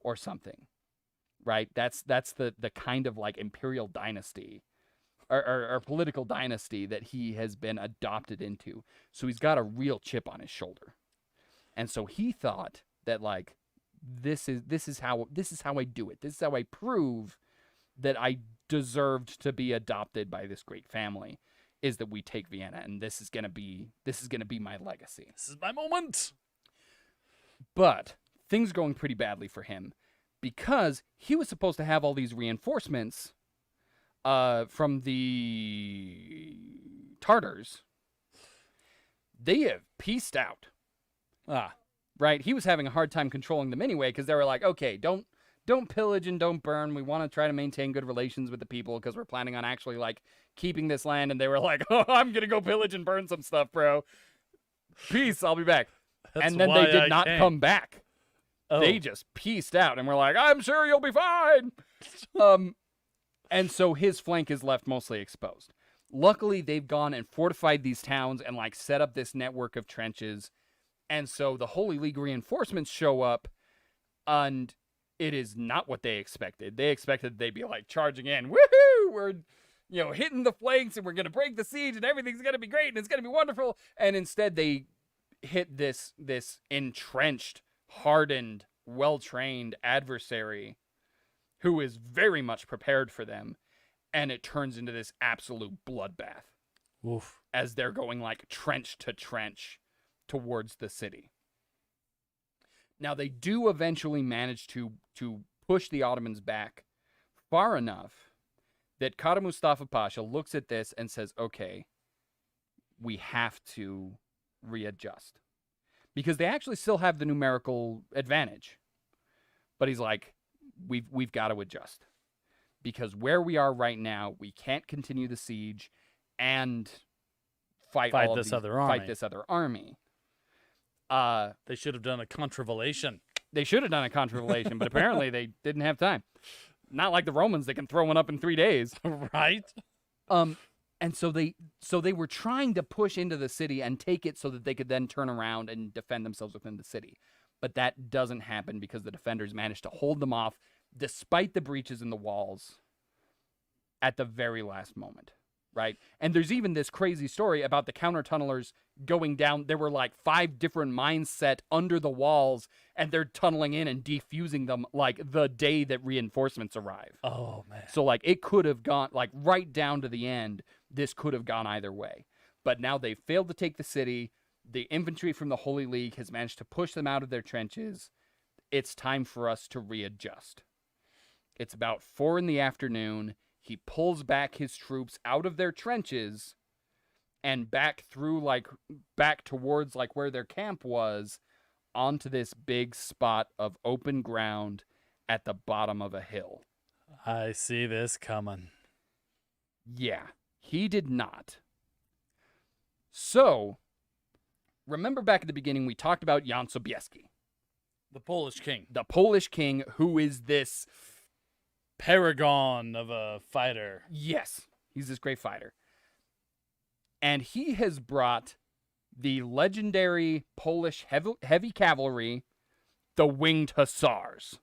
or something. Right? That's the kind of like imperial dynasty or political dynasty that he has been adopted into. So he's got a real chip on his shoulder. And so he thought that like this is how I do it. This is how I prove that I deserved to be adopted by this great family, is that we take Vienna, and this is gonna be my legacy. This is my moment. But things are going pretty badly for him because he was supposed to have all these reinforcements from the Tartars. They have pieced out. Right? He was having a hard time controlling them anyway because they were like, okay, don't pillage and don't burn. We want to try to maintain good relations with the people because we're planning on actually like keeping this land. And they were like, oh, I'm going to go pillage and burn some stuff, bro. Peace. I'll be back. And then they did not come back. Oh. They just pieced out and were like, I'm sure you'll be fine. And so his flank is left mostly exposed. Luckily, they've gone and fortified these towns and like set up this network of trenches. And so the Holy League reinforcements show up, and it is not what they expected. They expected they'd be like charging in. Woohoo! We're, hitting the flanks, and we're going to break the siege, and everything's going to be great, and it's going to be wonderful. And instead, they hit this entrenched, hardened, well-trained adversary who is very much prepared for them. And it turns into this absolute bloodbath. Oof. As they're going like trench to trench towards the city. Now, they do eventually manage to push the Ottomans back far enough that Kara Mustafa Pasha looks at this and says, okay, we have to readjust. Because they actually still have the numerical advantage. But he's like, we've got to adjust. Because where we are right now, we can't continue the siege and fight this other army. They should have done a contravallation. They should have done a contravallation, but apparently they didn't have time. Not like the Romans, they can throw one up in 3 days. Right? And so they were trying to push into the city and take it so that they could then turn around and defend themselves within the city. But that doesn't happen because the defenders managed to hold them off despite the breaches in the walls at the very last moment. Right? And there's even this crazy story about the counter-tunnelers going down. There were like 5 different mines set under the walls, and they're tunneling in and defusing them like the day that reinforcements arrive. Oh, man. So like it could have gone like right down to the end. This could have gone either way. But now they failed to take the city. The infantry from the Holy League has managed to push them out of their trenches. It's time for us to readjust. It's about 4 p.m. He pulls back his troops out of their trenches and back towards like where their camp was onto this big spot of open ground at the bottom of a hill. I see this coming. Yeah, he did not. So, remember back at the beginning, we talked about Jan Sobieski, The Polish king. the Polish king, who is this. Paragon of a fighter. Yes, he's this great fighter. And he has brought the legendary Polish heavy cavalry, the Winged Hussars.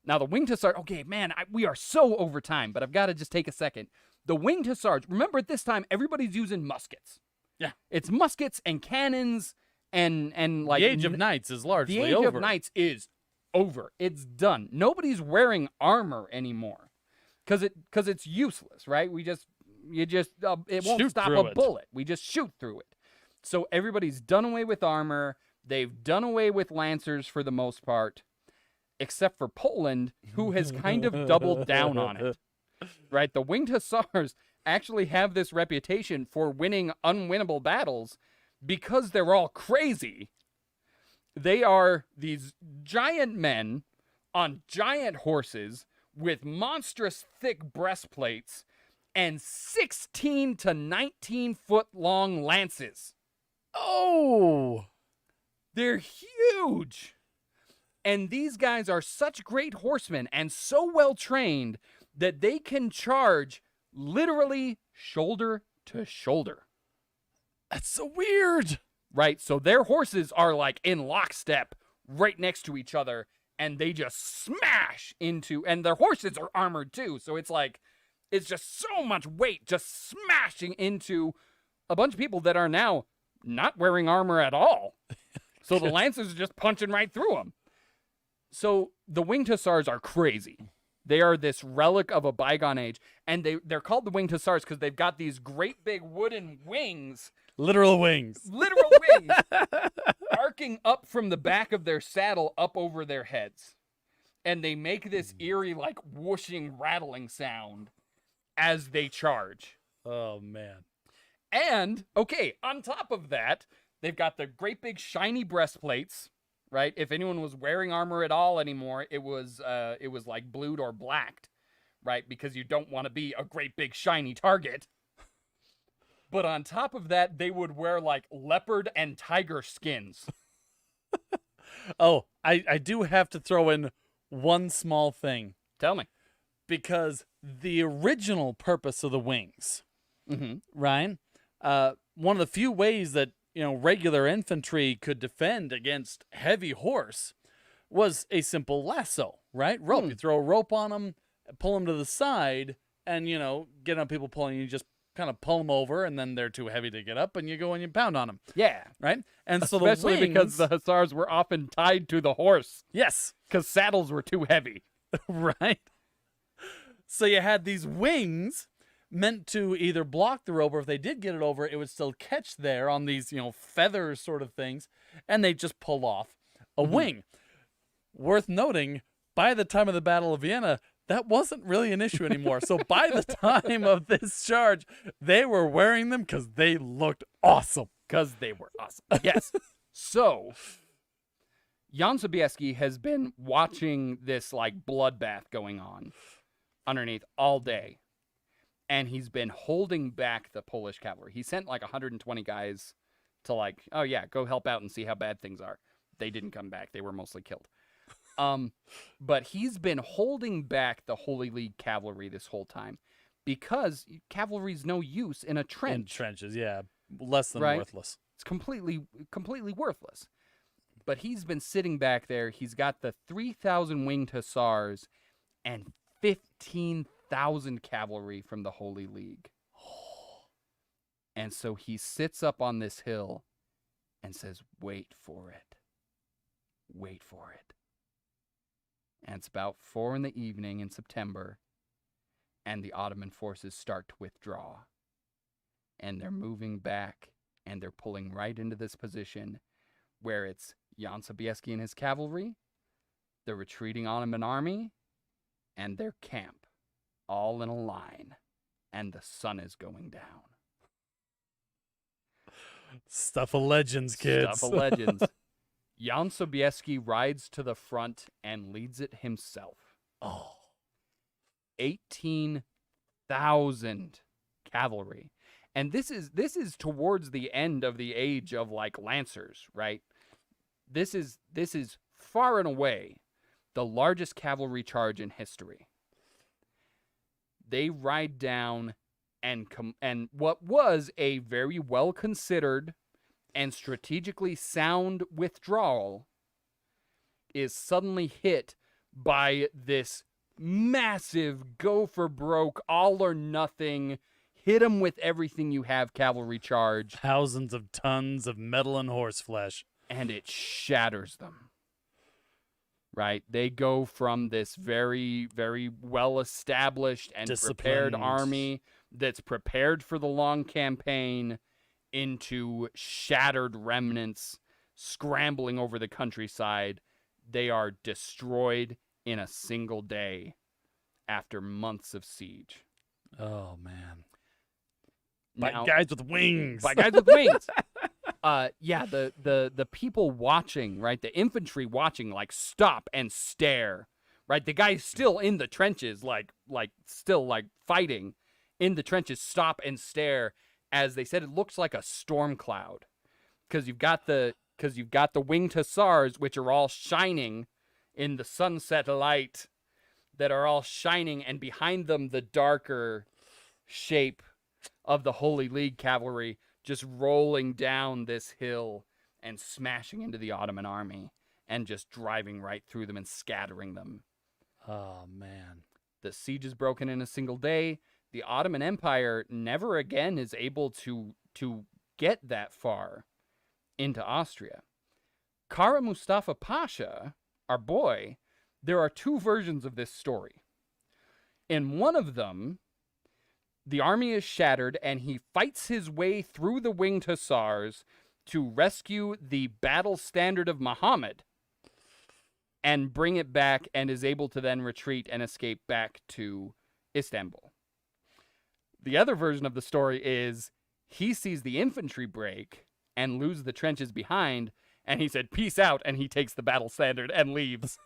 Now, the Winged Hussars, okay, man, we are so over time, but I've got to just take a second. The Winged Hussars, remember at this time, everybody's using muskets. Yeah. It's muskets and cannons and like... The Age of Knights is largely The Age over. of Knights is over. It's done. Nobody's wearing armor anymore because it's useless, right? It won't Shoot stop through a it. bullet. We just shoot through it. So everybody's done away with armor. They've done away with lancers for the most part, except for Poland, who has kind of doubled down on it. Right? The Winged Hussars actually have this reputation for winning unwinnable battles because they're all crazy. They are these giant men on giant horses with monstrous thick breastplates and 16 to 19 foot long lances. Oh! They're huge. And these guys are such great horsemen and so well trained that they can charge literally shoulder to shoulder. That's so weird. Right? So their horses are like in lockstep right next to each other and they just smash into, and their horses are armored too. So it's like, it's just so much weight just smashing into a bunch of people that are now not wearing armor at all. So the lancers are just punching right through them. So the Winged Hussars are crazy. They are this relic of a bygone age. And they're called the Winged Hussars because they've got these great big wooden wings. Literal wings. Literal wings. Arcing up from the back of their saddle up over their heads. And they make this eerie, like, whooshing, rattling sound as they charge. Oh, man. And, okay, on top of that, they've got the great big shiny breastplates, right? If anyone was wearing armor at all anymore, it was like blued or blacked, right? Because you don't want to be a great big shiny target. But on top of that, they would wear like leopard and tiger skins. Oh, I do have to throw in one small thing. Tell me. Because the original purpose of the wings, Ryan, one of the few ways that, regular infantry could defend against heavy horse was a simple lasso, right? Rope. You throw a rope on them, pull them to the side, and, get on people pulling. You just kind of pull them over, and then they're too heavy to get up, and you go and you pound on them. Yeah. Right? And so Especially the wings, because the hussars were often tied to the horse. Yes. Because saddles were too heavy. Right? So you had these wings meant to either block the rope, or if they did get it over, it would still catch there on these, feathers sort of things, and they just pull off a wing. Worth noting, by the time of the Battle of Vienna, that wasn't really an issue anymore. So by the time of this charge, they were wearing them because they looked awesome. Because they were awesome. Yes. So, Jan Sobieski has been watching this, like, bloodbath going on underneath all day. And he's been holding back the Polish cavalry. He sent, like, 120 guys to, like, oh, yeah, go help out and see how bad things are. They didn't come back. They were mostly killed. But he's been holding back the Holy League cavalry this whole time because cavalry's no use in a trench. In trenches, yeah. Less than Right? worthless. It's completely worthless. But he's been sitting back there. He's got the 3,000 winged hussars and 15,000 cavalry from the Holy League. And so he sits up on this hill and says, wait for it. Wait for it. And it's about 4 p.m. in September, and the Ottoman forces start to withdraw. And they're moving back, and they're pulling right into this position where it's Jan Sobieski and his cavalry, the retreating Ottoman army, and their camp, all in a line, and the sun is going down. Stuff of legends, kids. Stuff of legends. Jan Sobieski rides to the front and leads it himself. Oh. 18,000 cavalry. And this is towards the end of the age of like lancers, right? This is far and away the largest cavalry charge in history. They ride down and what was a very well considered and strategically sound withdrawal is suddenly hit by this massive go for broke, all or nothing, hit them with everything you have cavalry charge. Thousands of tons of metal and horse flesh. And it shatters them. Right? They go from this very, very well-established and prepared Disciplined. army that's prepared for the long campaign into shattered remnants scrambling over the countryside. They are destroyed in a single day after months of siege. Oh, man. Now, By guys with wings. by guys with wings. Yeah, the people watching, right? The infantry watching, like, stop and stare, right? The guys still in the trenches, like still like fighting in the trenches, stop and stare as they said it looks like a storm cloud, because you've got the winged hussars, which are all shining in the sunset light, that are all shining, and behind them the darker shape of the Holy League cavalry just rolling down this hill and smashing into the Ottoman army and just driving right through them and scattering them. Oh, man. The siege is broken in a single day. The Ottoman Empire never again is able to get that far into Austria. Kara Mustafa Pasha, our boy, there are two versions of this story. In one of them, the army is shattered, and he fights his way through the winged hussars to rescue the battle standard of Muhammad and bring it back, and is able to then retreat and escape back to Istanbul. The other version of the story is he sees the infantry break and lose the trenches behind, and he said, "Peace out," and he takes the battle standard and leaves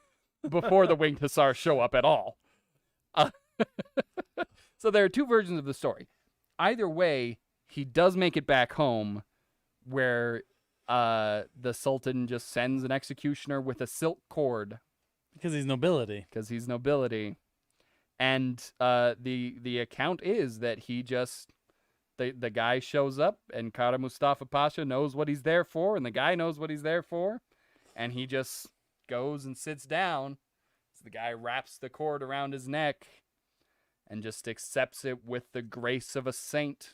before the winged hussars show up at all. So there are two versions of the story. Either way, he does make it back home, where the Sultan just sends an executioner with a silk cord. Because he's nobility. Because he's nobility. And the account is that he just, the guy shows up, and Kara Mustafa Pasha knows what he's there for, and the guy knows what he's there for, and he just goes and sits down. So the guy wraps the cord around his neck and just accepts it with the grace of a saint.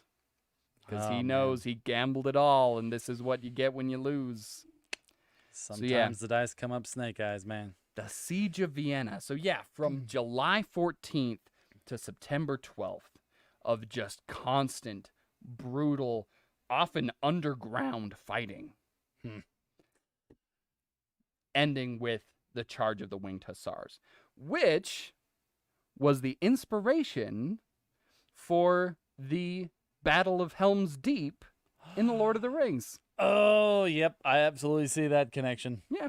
Because he knows he gambled it all, and this is what you get when you lose. Sometimes the dice come up snake eyes, man. The Siege of Vienna. So yeah, from July 14th to September 12th of just constant, brutal, often underground fighting. Ending with the charge of the winged hussars, which was the inspiration for the Battle of Helm's Deep in The Lord of the Rings. Oh, yep. I absolutely see that connection. Yeah.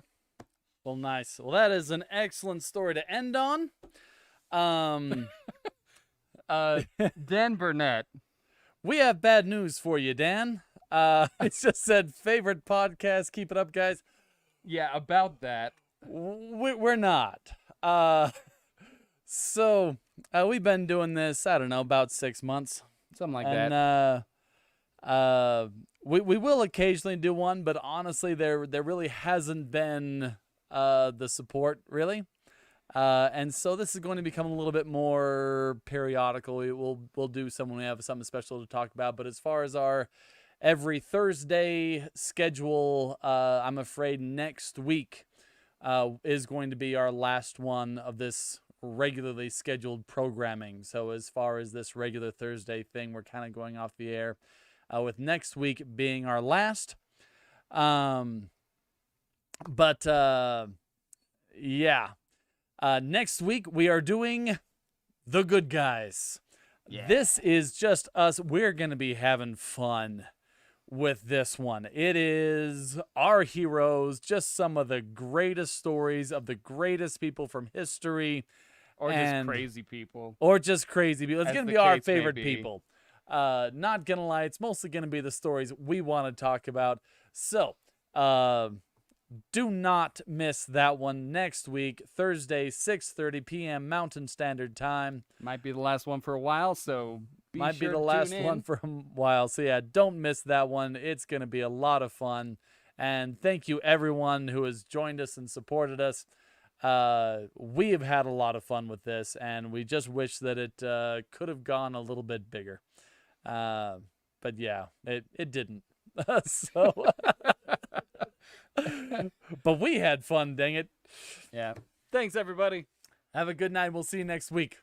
Well, nice. Well, that is an excellent story to end on. Dan Burnett. We have bad news for you, Dan. It just said favorite podcast. Keep it up, guys. Yeah, about that. We're not. So we've been doing this, I don't know, about 6 months. Something like and, that. We will occasionally do one, but honestly, there really hasn't been the support, really. And so this is going to become a little bit more periodical. We'll do some when we have something special to talk about. But as far as our every Thursday schedule, I'm afraid next week is going to be our last one of this regularly scheduled programming. So as far as this regular Thursday thing, we're kind of going off the air, with next week being our last. Yeah. Next week we are doing The Good Guys. Yeah. This is just us. We're going to be having fun with this one. It is our heroes, just some of the greatest stories of the greatest people from history. Or just crazy people. Or just crazy people. It's As going to the be our case may favorite be. people. Not gonna lie, it's mostly gonna be the stories we want to talk about. So, do not miss that one next week, Thursday, 6:30 p.m. Mountain Standard Time. Might be the last one for a while, so Might be sure the to last tune in. one for a while. So yeah, don't miss that one. It's gonna be a lot of fun. And thank you everyone who has joined us and supported us. We have had a lot of fun with this, and we just wish that it could have gone a little bit bigger. But yeah, it didn't. So, but we had fun, dang it. Yeah. Thanks, everybody. Have a good night. We'll see you next week.